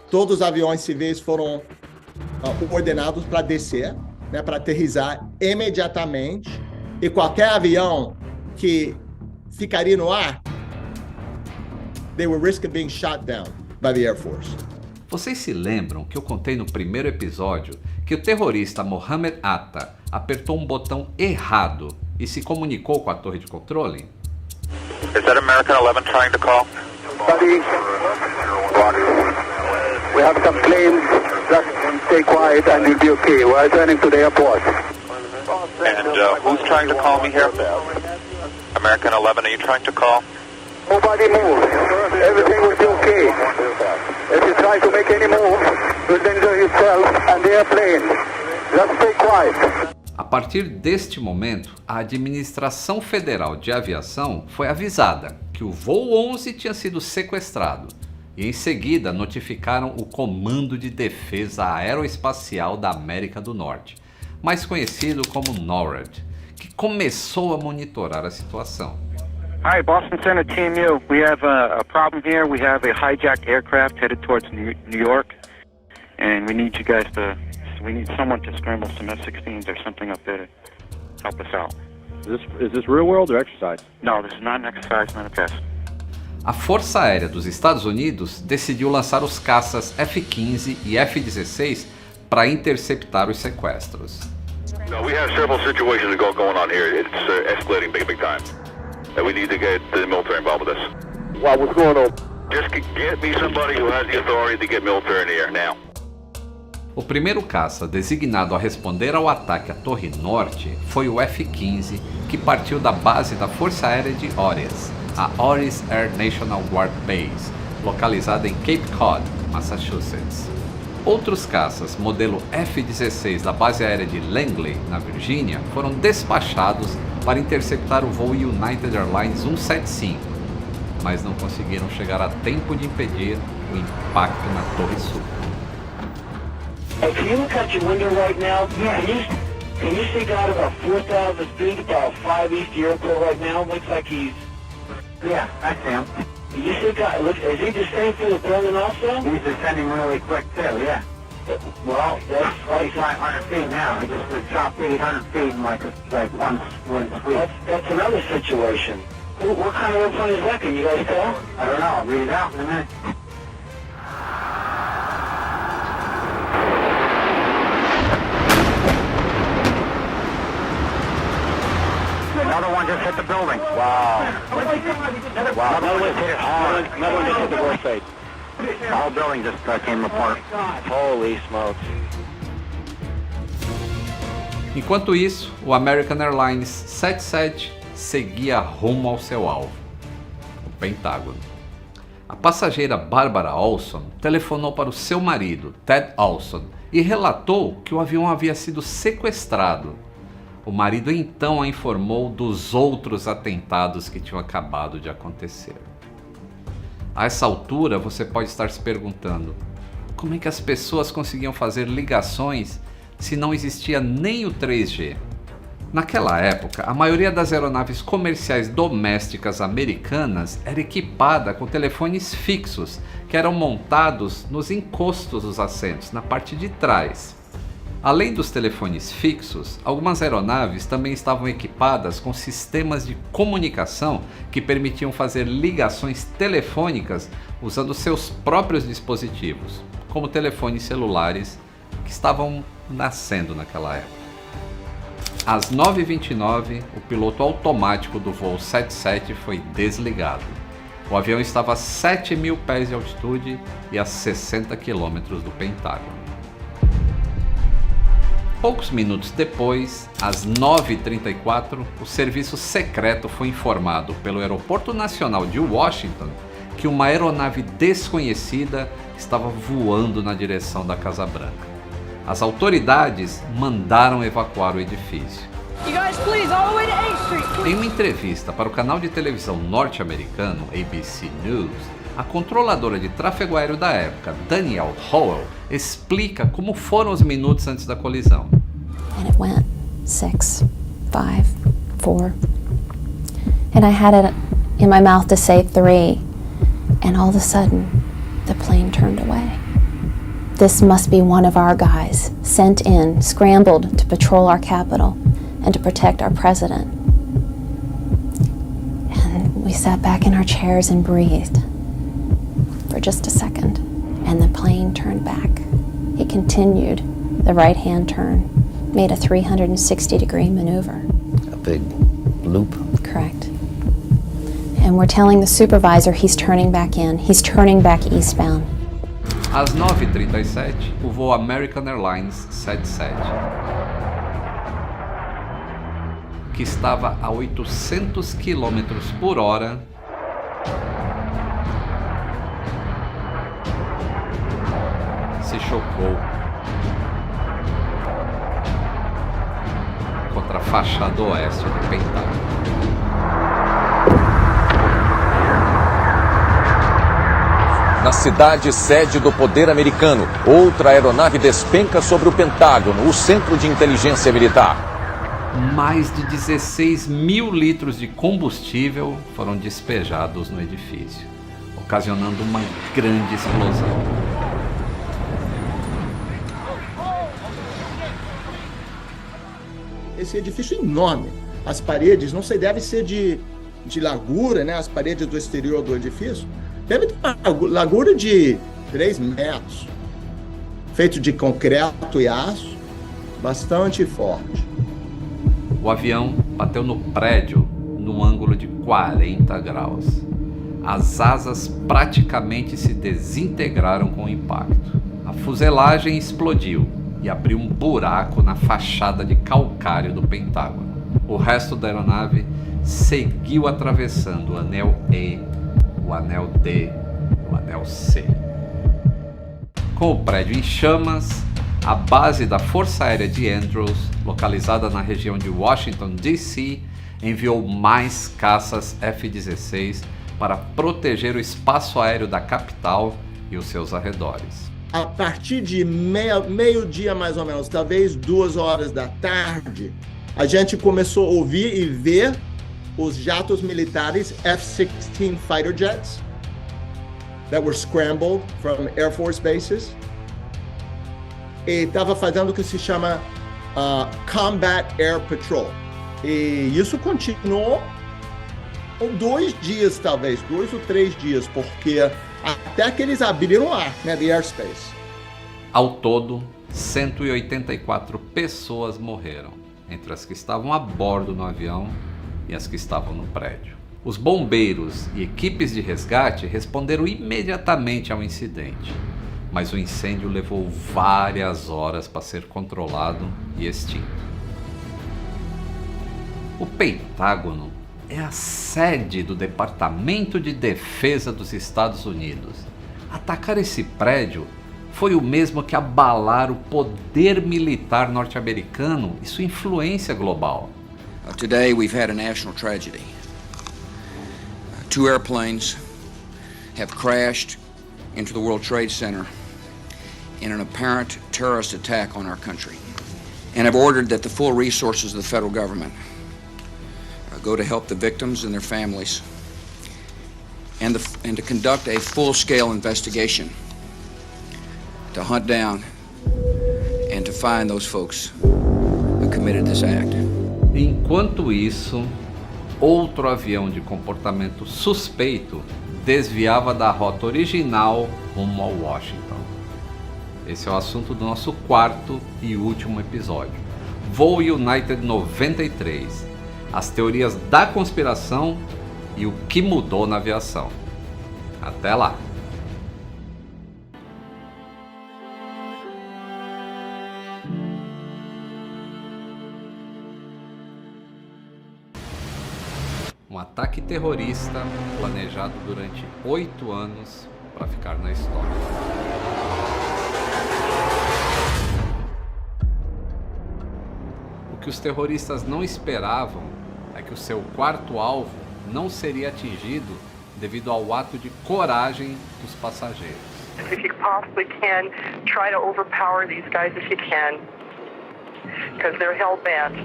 Todos os aviões civis foram ordenados para descer, né, para aterrissar imediatamente. E qualquer avião que ficaria no ar, they were risking being shot down by the Air Force. Vocês se lembram que eu contei no primeiro episódio que o terrorista Mohammed Atta apertou um botão errado e se comunicou com a torre de controle? Is that American 11 trying to call? Buddy, we have some planes. Just stay quiet and you'll be okay. We're returning to the airport. And who's trying to call me here? American 11, are you trying to call? Nobody move. Everything will be okay. If you try to make any move, you'll danger yourself and the airplane. Just stay quiet. A partir deste momento, a Administração Federal de Aviação foi avisada que o voo 11 tinha sido sequestrado e em seguida notificaram o Comando de Defesa Aeroespacial da América do Norte, mais conhecido como NORAD, que começou a monitorar a situação. Hi, Boston Center, Team U. We have a problem here. We have a hijacked aircraft headed towards New York, and we need you guys to. We need someone to scramble some F-16s or something up there to help us out. Is this real world or exercise? No, this is not an exercise, not a test. A Força Aérea dos Estados Unidos decidiu lançar os caças F-15 e F-16 para interceptar os sequestros. No, we have several situations going on here. It's escalating big time. We need to get the military involved with this. Wow, what's going on? Just get me somebody who has the authority to get military in the air now. O primeiro caça designado a responder ao ataque à Torre Norte foi o F-15, que partiu da base da Força Aérea de Otis, a Otis Air National Guard Base, localizada em Cape Cod, Massachusetts. Outros caças, modelo F-16 da base aérea de Langley, na Virgínia, foram despachados para interceptar o voo United Airlines 175, mas não conseguiram chegar a tempo de impedir o impacto na Torre Sul. Hey, can you look out your window right now? Yeah. Can you see God about 4,000 feet, about 5 east of the airport right now? Looks like he's... Yeah, I see him. You see God, look, is he descending through the building also? He's descending really quick too, yeah. Well, that's like 500 feet now. He just dropped 800 feet in like one sweep. That's another situation. What kind of airplane is that? Can you guys tell? I don't know. I'll read it out in a minute. Another one just hit the building. Wow. Wow. Another one hit it hard. Another one just hit the World Trade. The whole building just came apart. Holy smokes. Enquanto isso, o American Airlines 77 seguia rumo ao seu alvo, o Pentágono. A passageira Barbara Olson telefonou para o seu marido, Ted Olson, e relatou que o avião havia sido sequestrado. O marido então a informou dos outros atentados que tinham acabado de acontecer. A essa altura você pode estar se perguntando: como é que as pessoas conseguiam fazer ligações se não existia nem o 3G? Naquela época, a maioria das aeronaves comerciais domésticas americanas era equipada com telefones fixos, que eram montados nos encostos dos assentos, na parte de trás. Além dos telefones fixos, algumas aeronaves também estavam equipadas com sistemas de comunicação que permitiam fazer ligações telefônicas usando seus próprios dispositivos, como telefones celulares que estavam nascendo naquela época. Às 9h29, o piloto automático do voo 77 foi desligado. O avião estava a 7.000 pés de altitude e a 60 quilômetros do Pentágono. Poucos minutos depois, às 9h34, o serviço secreto foi informado pelo Aeroporto Nacional de Washington que uma aeronave desconhecida estava voando na direção da Casa Branca. As autoridades mandaram evacuar o edifício. Em uma entrevista para o canal de televisão norte-americano ABC News, a controladora de tráfego aéreo da época, Danielle Howell, explica como foram os minutos antes da colisão. And it went 6, 5, 4. And I had it in my mouth to say 3. And all of a sudden, the plane turned away. This must be one of our guys, sent in, scrambled to patrol our capital and to protect our president. And we sat back in our chairs and breathed for just a second, and the plane turned back. He continued the right-hand turn, made a 360-degree maneuver. A big loop? Correct. And we're telling the supervisor he's turning back in. He's turning back eastbound. Às 9h37, o voo American Airlines 77, que estava a 800 km por hora, se chocou contra a fachada oeste do Pentágono. Na cidade sede do poder americano, outra aeronave despenca sobre o Pentágono, o centro de inteligência militar. Mais de 16 mil litros de combustível foram despejados no edifício, ocasionando uma grande explosão. Esse edifício é enorme. As paredes, não sei, deve ser de largura, né? As paredes do exterior do edifício. Deve ter uma largura de 3 metros. Feito de concreto e aço. Bastante forte. O avião bateu no prédio num ângulo de 40 graus. As asas praticamente se desintegraram com o impacto. A fuselagem explodiu e abriu um buraco na fachada de calcário do Pentágono. O resto da aeronave seguiu atravessando o anel E, o anel D, o anel C. Com o prédio em chamas, a base da Força Aérea de Andrews, localizada na região de Washington, D.C., enviou mais caças F-16 para proteger o espaço aéreo da capital e os seus arredores. A partir de meio-dia, mais ou menos, talvez 2 horas da tarde, a gente começou a ouvir e ver os jatos militares F-16 fighter jets that were scrambled from Air Force bases. E estava fazendo o que se chama Combat Air Patrol. E isso continuou 2 dias, talvez, 2 ou 3 dias, porque até que eles abriram o ar, né, the airspace. Ao todo, 184 pessoas morreram, entre as que estavam a bordo no avião e as que estavam no prédio. Os bombeiros e equipes de resgate responderam imediatamente ao incidente, mas o incêndio levou várias horas para ser controlado e extinto. O Pentágono é a sede do Departamento de Defesa dos Estados Unidos. Atacar esse prédio foi o mesmo que abalar o poder militar norte-americano e sua influência global. Today we've had a national tragedy. 2 airplanes have crashed into the World Trade Center in an apparent terrorist attack on our country, and have ordered that the full resources of the federal government go to help the victims and their families, and to conduct a full-scale investigation to hunt down and to find those folks who committed this act. Enquanto isso, outro avião de comportamento suspeito desviava da rota original rumo ao Washington. Esse é o assunto do nosso 4º e último episódio. Voo United 93. As teorias da conspiração e o que mudou na aviação. Até lá! Um ataque terrorista planejado durante 8 anos para ficar na história. O que os terroristas não esperavam é que o seu quarto alvo não seria atingido devido ao ato de coragem dos passageiros. If you possibly can, try to overpower these guys if you can, because they're hell-bent.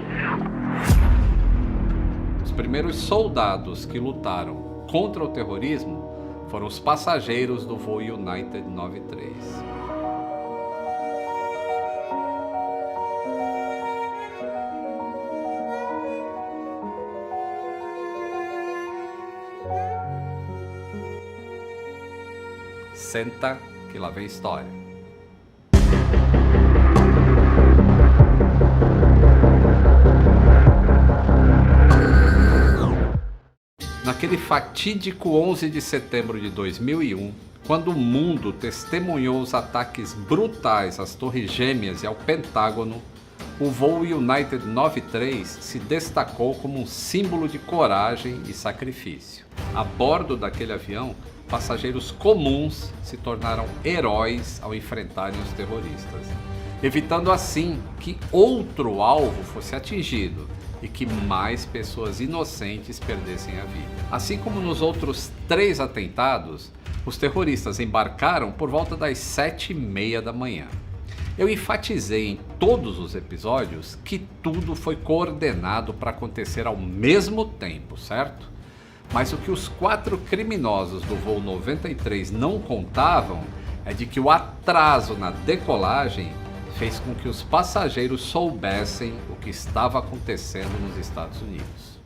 Os primeiros soldados que lutaram contra o terrorismo foram os passageiros do voo United 93. Senta que lá vem história. Naquele fatídico 11 de setembro de 2001, quando o mundo testemunhou os ataques brutais às Torres Gêmeas e ao Pentágono, o voo United 93 se destacou como um símbolo de coragem e sacrifício. A bordo daquele avião, passageiros comuns se tornaram heróis ao enfrentarem os terroristas, evitando assim que outro alvo fosse atingido e que mais pessoas inocentes perdessem a vida. Assim como nos outros 3 atentados, os terroristas embarcaram por volta das 7h30 da manhã. Eu enfatizei em todos os episódios que tudo foi coordenado para acontecer ao mesmo tempo, certo? Mas o que os 4 criminosos do voo 93 não contavam é de que o atraso na decolagem fez com que os passageiros soubessem o que estava acontecendo nos Estados Unidos.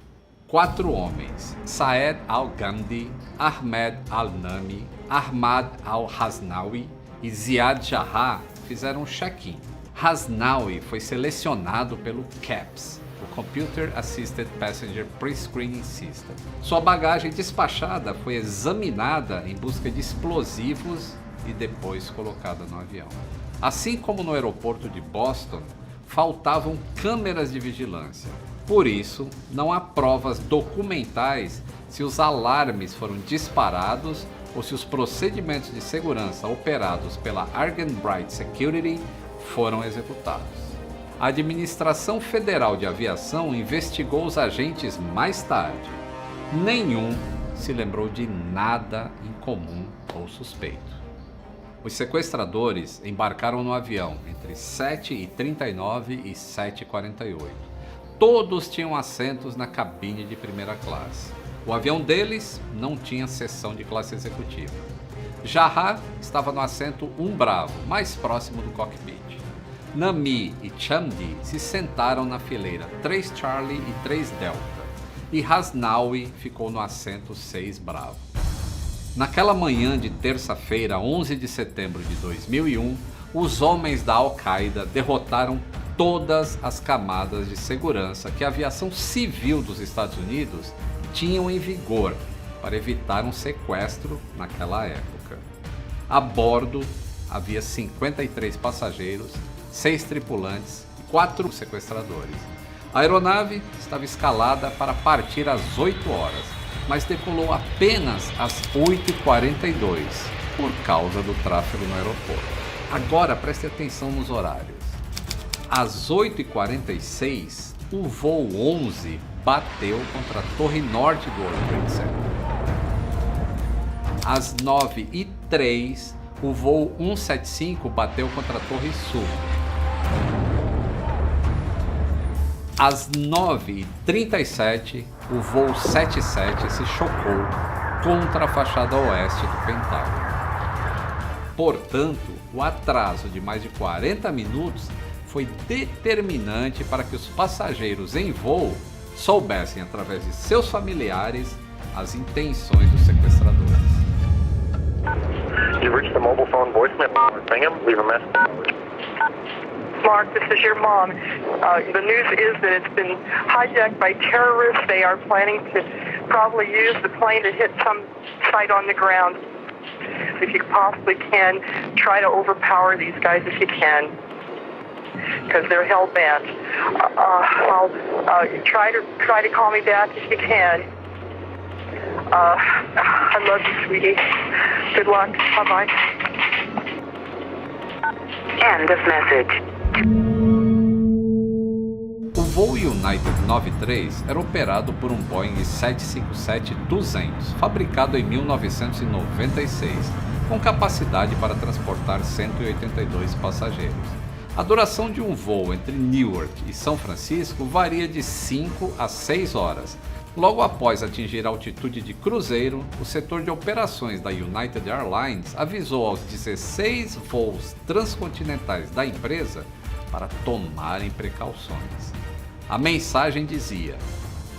4 homens, Saed Al-Ghamdi, Ahmed Al-Nami, Ahmad Al-Hasnawi e Ziad Jarrah, fizeram um check-in. Hasnawi foi selecionado pelo CAPS, o Computer Assisted Passenger Pre-Screening System. Sua bagagem despachada foi examinada em busca de explosivos e depois colocada no avião. Assim como no aeroporto de Boston, faltavam câmeras de vigilância. Por isso, não há provas documentais se os alarmes foram disparados ou se os procedimentos de segurança operados pela Argenbright Security foram executados. A Administração Federal de Aviação investigou os agentes mais tarde. Nenhum se lembrou de nada incomum ou suspeito. Os sequestradores embarcaram no avião entre 7h39 e 7h48. Todos tinham assentos na cabine de primeira classe. O avião deles não tinha seção de classe executiva. Jarrah estava no assento 1 Bravo, mais próximo do cockpit. Nami e Chamdi se sentaram na fileira 3 Charlie e 3 Delta. E Hasnawi ficou no assento 6 Bravo. Naquela manhã de terça-feira, 11 de setembro de 2001, os homens da Al-Qaeda derrotaram todas as camadas de segurança que a aviação civil dos Estados Unidos tinham em vigor para evitar um sequestro naquela época. A bordo havia 53 passageiros, 6 tripulantes e 4 sequestradores. A aeronave estava escalada para partir às 8 horas, mas decolou apenas às 8h42 por causa do tráfego no aeroporto. Agora preste atenção nos horários. Às 8h46, o voo 11 bateu contra a torre norte do World Trade Center. Às 9h03, o voo 175 bateu contra a torre sul. Às 9h37, o voo 77 se chocou contra a fachada oeste do Pentágono. Portanto, o atraso de mais de 40 minutos foi determinante para que os passageiros em voo soubessem, através de seus familiares, as intenções dos sequestradores. You've reached the mobile phone voicemail. Bingham, leave a message. Mark, this is your mom. The news is that it's been hijacked by terrorists. They are planning to probably use the plane to hit some site on the ground. If you possibly can, try to overpower these guys if you can, because they're hell-bent. Try to call me back if you can. I love you, sweetie. Good luck. Bye-bye. End of message. O voo United 93 era operado por um Boeing 757-200, fabricado em 1996, com capacidade para transportar 182 passageiros. A duração de um voo entre Newark e São Francisco varia de 5 a 6 horas. Logo após atingir a altitude de cruzeiro, o setor de operações da United Airlines avisou aos 16 voos transcontinentais da empresa para tomarem precauções. A mensagem dizia: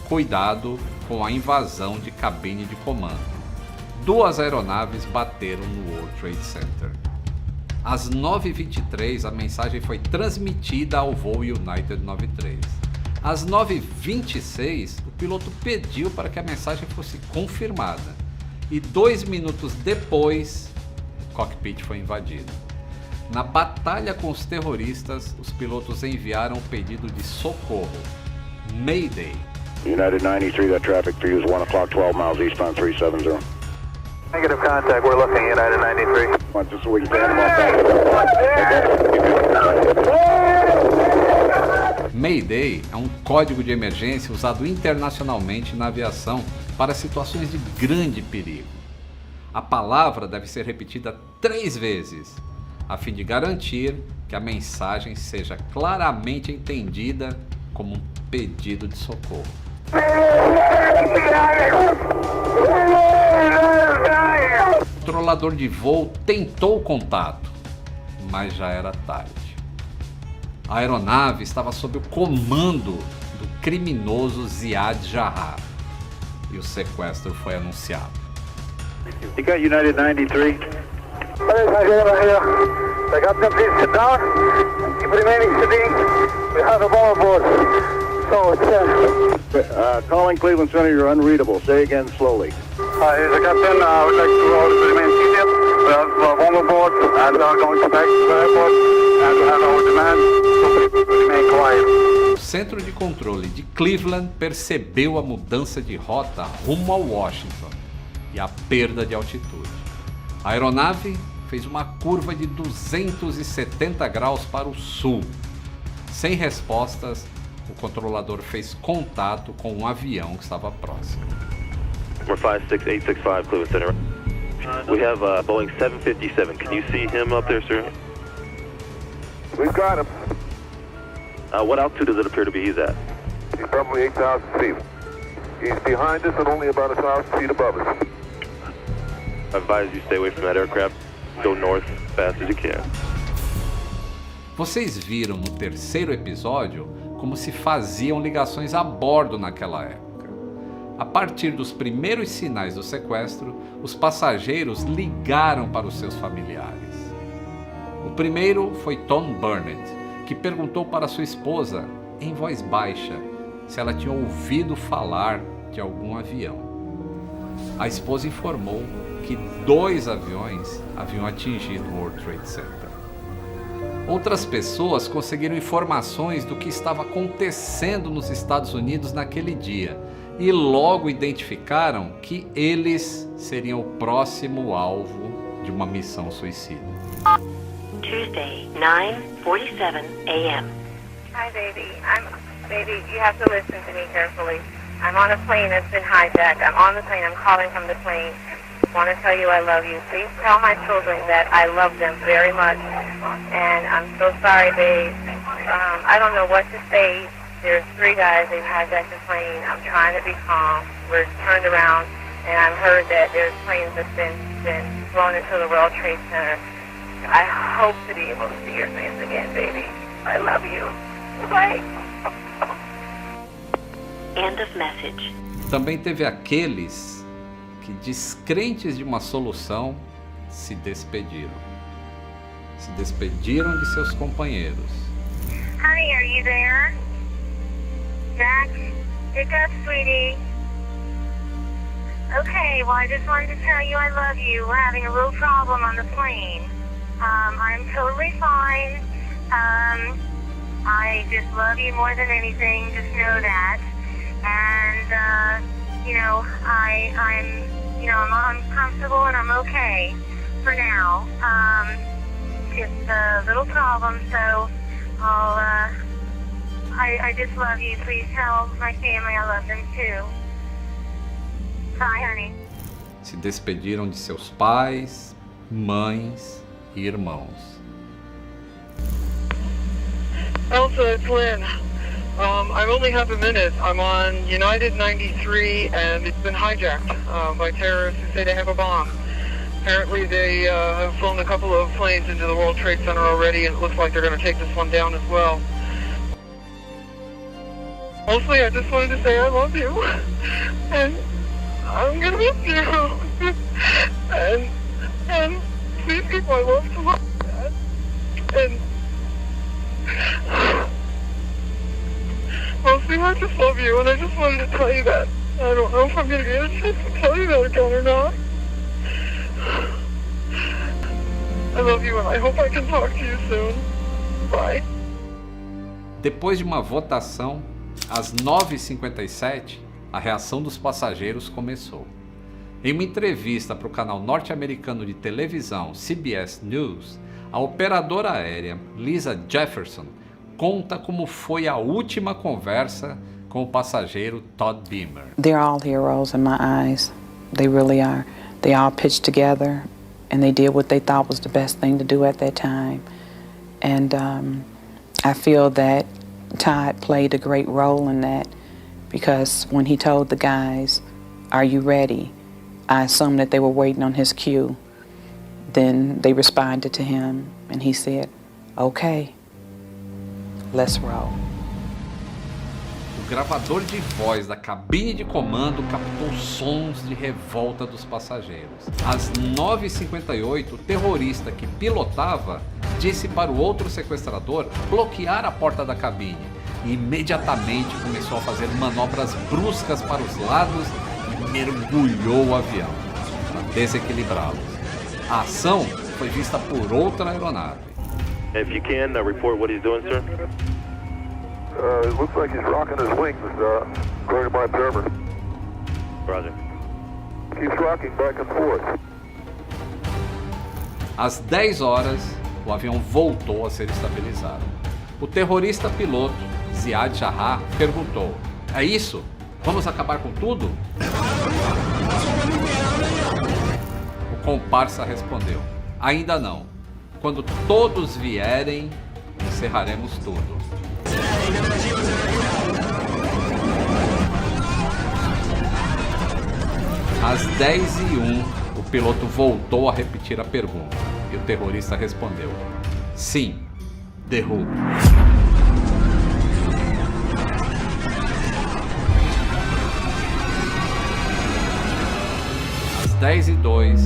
cuidado com a invasão de cabine de comando. 2 aeronaves bateram no World Trade Center. Às 9h23, a mensagem foi transmitida ao voo United 93. Às 9h26, o piloto pediu para que a mensagem fosse confirmada. E 2 minutos depois, o cockpit foi invadido. Na batalha com os terroristas, os pilotos enviaram um pedido de socorro. Mayday. United 93, that traffic for you is 1 o'clock, 12 miles eastbound 370. Negative contact, we're looking United 93. Just so we can stand them off. Mayday é um código de emergência usado internacionalmente na aviação para situações de grande perigo. A palavra deve ser repetida 3 vezes, a fim de garantir que a mensagem seja claramente entendida como um pedido de socorro. O controlador de voo tentou contato, mas já era tarde. A aeronave estava sob o comando do criminoso Ziad Jarrah e o sequestro foi anunciado. You got United 93? I got them, please sit down. Keep remaining sitting. We have a bomb aboard. So it's Calling Cleveland Center, you're unreadable. Say again slowly. here's the captain. I would like to remain seated. We have a bomb aboard and we are going to back to the airport and we have our demand to remain quiet. O centro de controle de Cleveland percebeu a mudança de rota rumo a Washington e a perda de altitude. A aeronave fez uma curva de 270 graus para o sul. Sem respostas, o controlador fez contato com um avião que estava próximo. We're 56865 Cleveland Center. We have Boeing 757. Can you see him up there, sir? We've got him. What altitude does it appear to be he's at? He's probably 8,000 feet. He's behind us and only about 1,000 feet above us. I advise you stay away from that aircraft. Go north as fast as you can. Vocês viram no terceiro episódio como se faziam ligações a bordo naquela época. A partir dos primeiros sinais do sequestro, os passageiros ligaram para os seus familiares. O primeiro foi Tom Burnett, que perguntou para sua esposa, em voz baixa, se ela tinha ouvido falar de algum avião. A esposa informou que 2 aviões haviam atingido o World Trade Center. Outras pessoas conseguiram informações do que estava acontecendo nos Estados Unidos naquele dia e logo identificaram que eles seriam o próximo alvo de uma missão suicida. Tuesday, 9:47 a.m. Hi, baby. Baby, you have to listen to me carefully. I'm on a plane that's been hijacked. I'm on the plane. I'm calling from the plane. I want to tell you I love you. Please tell my children that I love them very much. And I'm so sorry, babe. I don't know what to say. There's 3 guys. They've hijacked the plane. I'm trying to be calm. We're turned around, and I've heard that there's planes that's been flown into the World Trade Center. I hope to be able to see your face again, baby. I love you. Bye. End of message. Também teve aqueles que, descrentes de uma solução, se despediram. Se despediram de seus companheiros. Honey, are you there? Jack, pick up, sweetie. Okay, well, I just wanted to tell you I love you. We're having a little problem on the plane. I'm totally fine. I just love you more than anything. Just know that. And, I'm comfortable and I'm okay for now. Just a little problem, so I just love you. Please tell my family I love them too. Bye, honey. Se despediram de seus pais, mães e irmãos. Elsa, it's Lynn. I'm only half a minute. I'm on United 93 and it's been hijacked by terrorists who say they have a bomb. Apparently they have flown a couple of planes into the World Trade Center already, and it looks like they're going to take this one down as well. Mostly I just wanted to say I love you. And I'm going to miss you. and please keep my love to my dad. And mostly I just love you, and I just wanted to tell you that. I don't know if I'm going to get a chance to tell you that again or not. I love you, and I hope I can talk to you soon. Bye. Depois de uma votação, às 9h57, a reação dos passageiros começou. Em uma entrevista para o canal norte-americano de televisão CBS News, a operadora aérea Lisa Jefferson conta como foi a última conversa com o passageiro Todd Beamer. They're all heroes in my eyes. They really are. They all pitched together and they did what they thought was the best thing to do at that time. And I feel that Todd played a great role in that, because when he told the guys, "Are you ready?" I assumed that they were waiting on his cue. Then they responded to him and he said, "Okay, let's roll." O gravador de voz da cabine de comando captou sons de revolta dos passageiros. Às 9h58, o terrorista que pilotava disse para o outro sequestrador bloquear a porta da cabine e imediatamente começou a fazer manobras bruscas para os lados e mergulhou o avião para desequilibrá-los. A ação foi vista por outra aeronave. If you can, report what he's doing, sir. It looks like he's rocking his wings, according to my observer. Roger. Keeps rocking back and forth. Às 10 horas, o avião voltou a ser estabilizado. O terrorista piloto, Ziad Jarrah, perguntou: "É isso? Vamos acabar com tudo?" O comparsa respondeu: "Ainda não. Quando todos vierem, encerraremos tudo." Às 10h01, o piloto voltou a repetir a pergunta e o terrorista respondeu: "Sim, derrube." Às 10h02,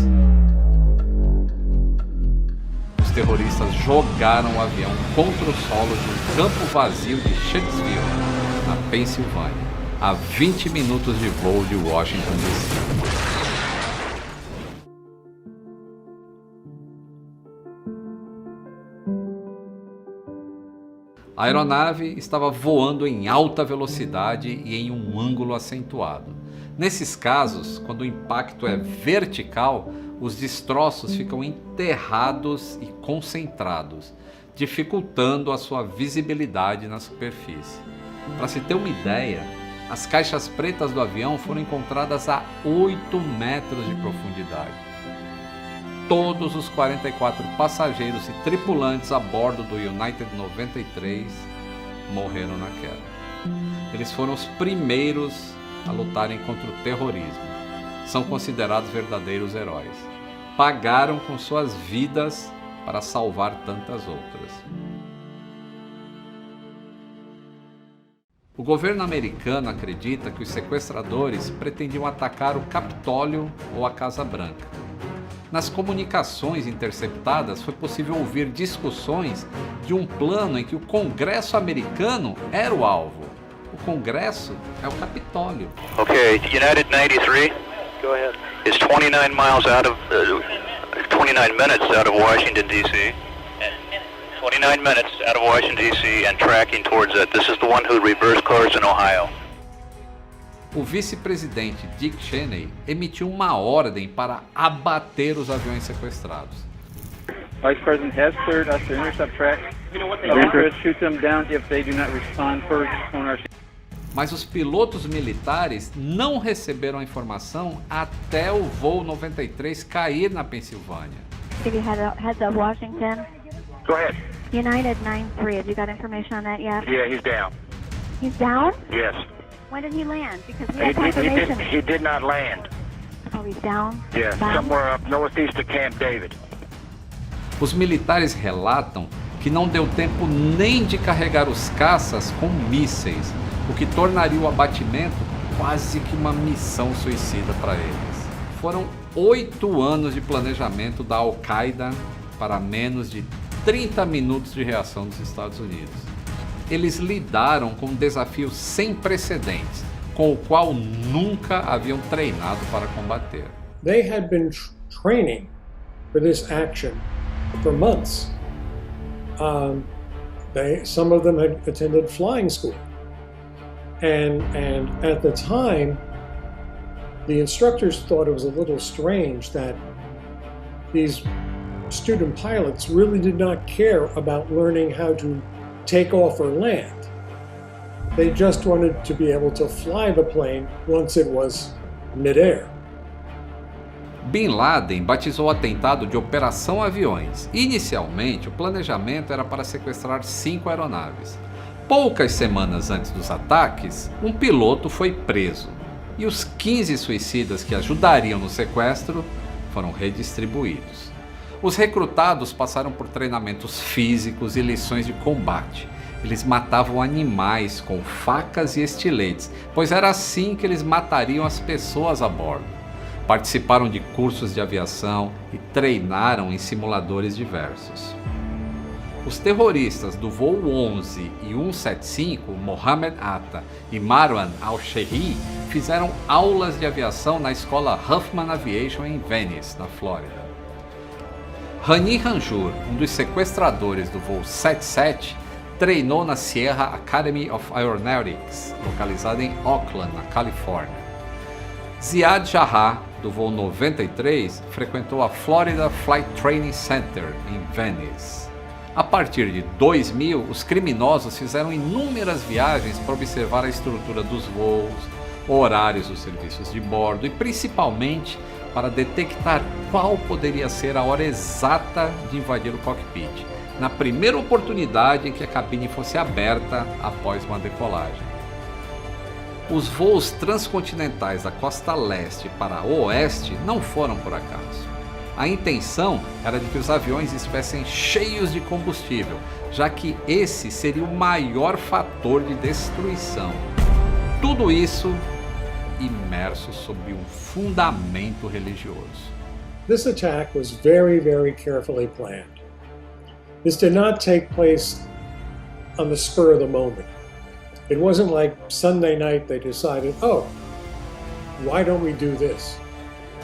os terroristas jogaram o avião contra o solo de um campo vazio de Shanksville, na Pensilvânia, a 20 minutos de voo de Washington, D.C. A aeronave estava voando em alta velocidade e em um ângulo acentuado. Nesses casos, quando o impacto é vertical, os destroços ficam enterrados e concentrados, dificultando a sua visibilidade na superfície. Para se ter uma ideia, as caixas pretas do avião foram encontradas a 8 metros de profundidade. Todos os 44 passageiros e tripulantes a bordo do United 93 morreram na queda. Eles foram os primeiros a lutarem contra o terrorismo. São considerados verdadeiros heróis. Pagaram com suas vidas para salvar tantas outras. O governo americano acredita que os sequestradores pretendiam atacar o Capitólio ou a Casa Branca. Nas comunicações interceptadas foi possível ouvir discussões de um plano em que o Congresso americano era o alvo. O Congresso é o Capitólio. Okay, United 93. Go ahead. Is 29 miles out of 29 minutes out of Washington D.C. 29 minutes out of Washington D.C. and tracking towards it. This is the one who reversed cars in Ohio. o vice-presidente Dick Cheney emitiu uma ordem para abater os aviões sequestrados. Vice President has cleared us to intercept tracks. Shoot them down if they do not respond first on our... Mas os pilotos militares não receberam a informação até o voo 93 cair na Pensilvânia. Give you heads up, Washington. Go ahead. United 93, have you got information on that yet? Yeah, he's down. He's down? Yes. When did he land? Because we have confirmation. He did not land. Oh, he's down? Yeah, somewhere up northeast of Camp David. Os militares relatam que não deu tempo nem de carregar os caças com mísseis, o que tornaria o abatimento quase que uma missão suicida para eles. Foram 8 anos de planejamento da Al-Qaeda para menos de 30 minutos de reação dos Estados Unidos. Eles lidaram com um desafio sem precedentes, com o qual nunca haviam treinado para combater. They had been training for this action for months. Some of them had attended flying school. And at the time, the instructors thought it was a little strange that these student pilots really did not care about learning how to take off or land. They just wanted to be able to fly the plane once it was mid-air. Bin Laden batizou o atentado de Operação Aviões. Inicialmente, o planejamento era para sequestrar 5 aeronaves. Poucas semanas antes dos ataques, um piloto foi preso e os 15 suicidas que ajudariam no sequestro foram redistribuídos. Os recrutados passaram por treinamentos físicos e lições de combate. Eles matavam animais com facas e estiletes, pois era assim que eles matariam as pessoas a bordo. Participaram de cursos de aviação e treinaram em simuladores diversos. Os terroristas do voo 11 e 175, Mohammed Atta e Marwan al-Shehri, fizeram aulas de aviação na escola Huffman Aviation em Venice, na Flórida. Hani Hanjour, um dos sequestradores do voo 77, treinou na Sierra Academy of Aeronautics, localizada em Oakland, na Califórnia. Ziad Jarrah, do voo 93, frequentou a Florida Flight Training Center, em Venice. A partir de 2000, os criminosos fizeram inúmeras viagens para observar a estrutura dos voos, horários dos serviços de bordo e principalmente para detectar qual poderia ser a hora exata de invadir o cockpit, na primeira oportunidade em que a cabine fosse aberta após uma decolagem. Os voos transcontinentais da costa leste para o oeste não foram por acaso. A intenção era de que os aviões estivessem cheios de combustível, já que esse seria o maior fator de destruição. Tudo isso imerso sob um fundamento religioso. This attack was very, very carefully planned. This did not take place on the spur of the moment. It wasn't like Sunday night they decided, oh, why don't we do this?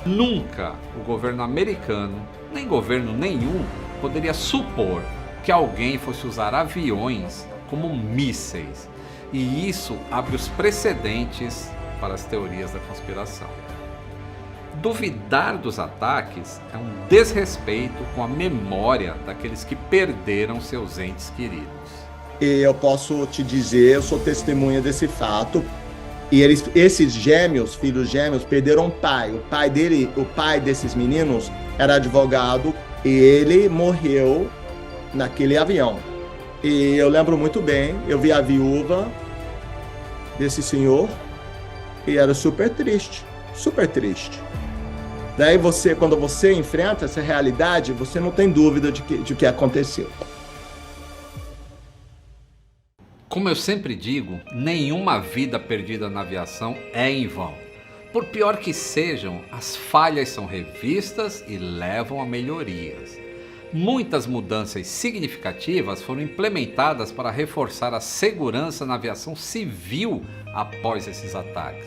Nunca o governo americano, nem governo nenhum, poderia supor que alguém fosse usar aviões como mísseis. E isso abre os precedentes para as teorias da conspiração. Duvidar dos ataques é um desrespeito com a memória daqueles que perderam seus entes queridos. E eu posso te dizer, eu sou testemunha desse fato. E esses gêmeos, filhos gêmeos, perderam um pai. O pai desses meninos era advogado e ele morreu naquele avião. E eu lembro muito bem, eu vi a viúva desse senhor e era super triste, super triste. Daí quando você enfrenta essa realidade, você não tem dúvida de que aconteceu. Como eu sempre digo, nenhuma vida perdida na aviação é em vão. Por pior que sejam, as falhas são revistas e levam a melhorias. Muitas mudanças significativas foram implementadas para reforçar a segurança na aviação civil após esses ataques.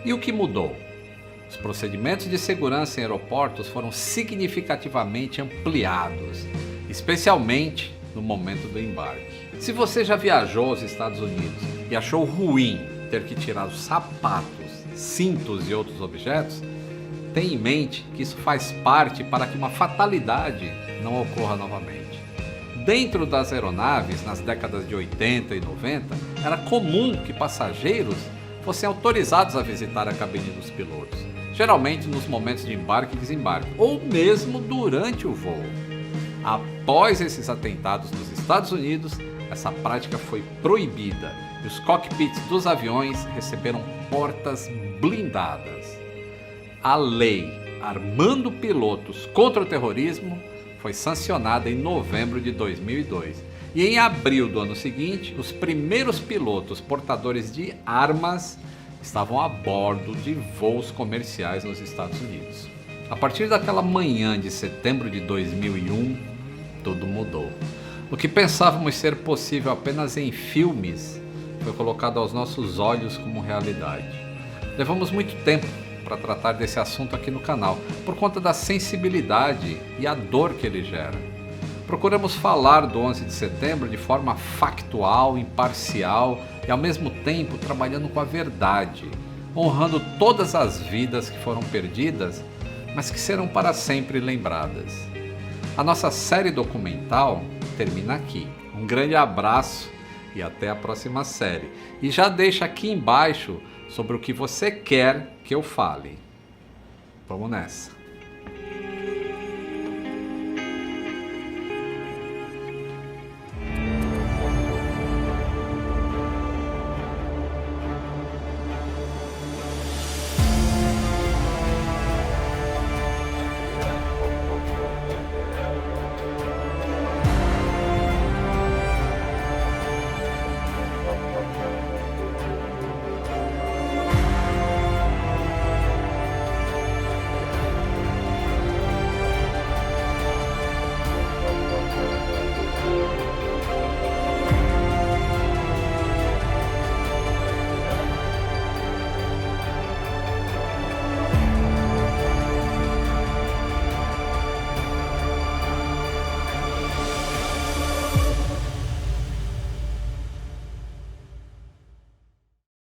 E o que mudou? Os procedimentos de segurança em aeroportos foram significativamente ampliados, especialmente no momento do embarque. Se você já viajou aos Estados Unidos e achou ruim ter que tirar os sapatos, cintos e outros objetos, tenha em mente que isso faz parte para que uma fatalidade não ocorra novamente. Dentro das aeronaves, nas décadas de 80 e 90, era comum que passageiros fossem autorizados a visitar a cabine dos pilotos, geralmente nos momentos de embarque e desembarque, ou mesmo durante o voo. Após esses atentados nos Estados Unidos, essa prática foi proibida e os cockpits dos aviões receberam portas blindadas. A lei Armando Pilotos contra o Terrorismo foi sancionada em novembro de 2002. E em abril do ano seguinte, os primeiros pilotos portadores de armas estavam a bordo de voos comerciais nos Estados Unidos. A partir daquela manhã de setembro de 2001, tudo mudou. O que pensávamos ser possível apenas em filmes foi colocado aos nossos olhos como realidade. Levamos muito tempo para tratar desse assunto aqui no canal, por conta da sensibilidade e a dor que ele gera. Procuramos falar do 11 de setembro de forma factual, imparcial e ao mesmo tempo trabalhando com a verdade, honrando todas as vidas que foram perdidas, mas que serão para sempre lembradas. A nossa série documental termina aqui. Um grande abraço e até a próxima série. E já deixa aqui embaixo sobre o que você quer que eu fale. Vamos nessa!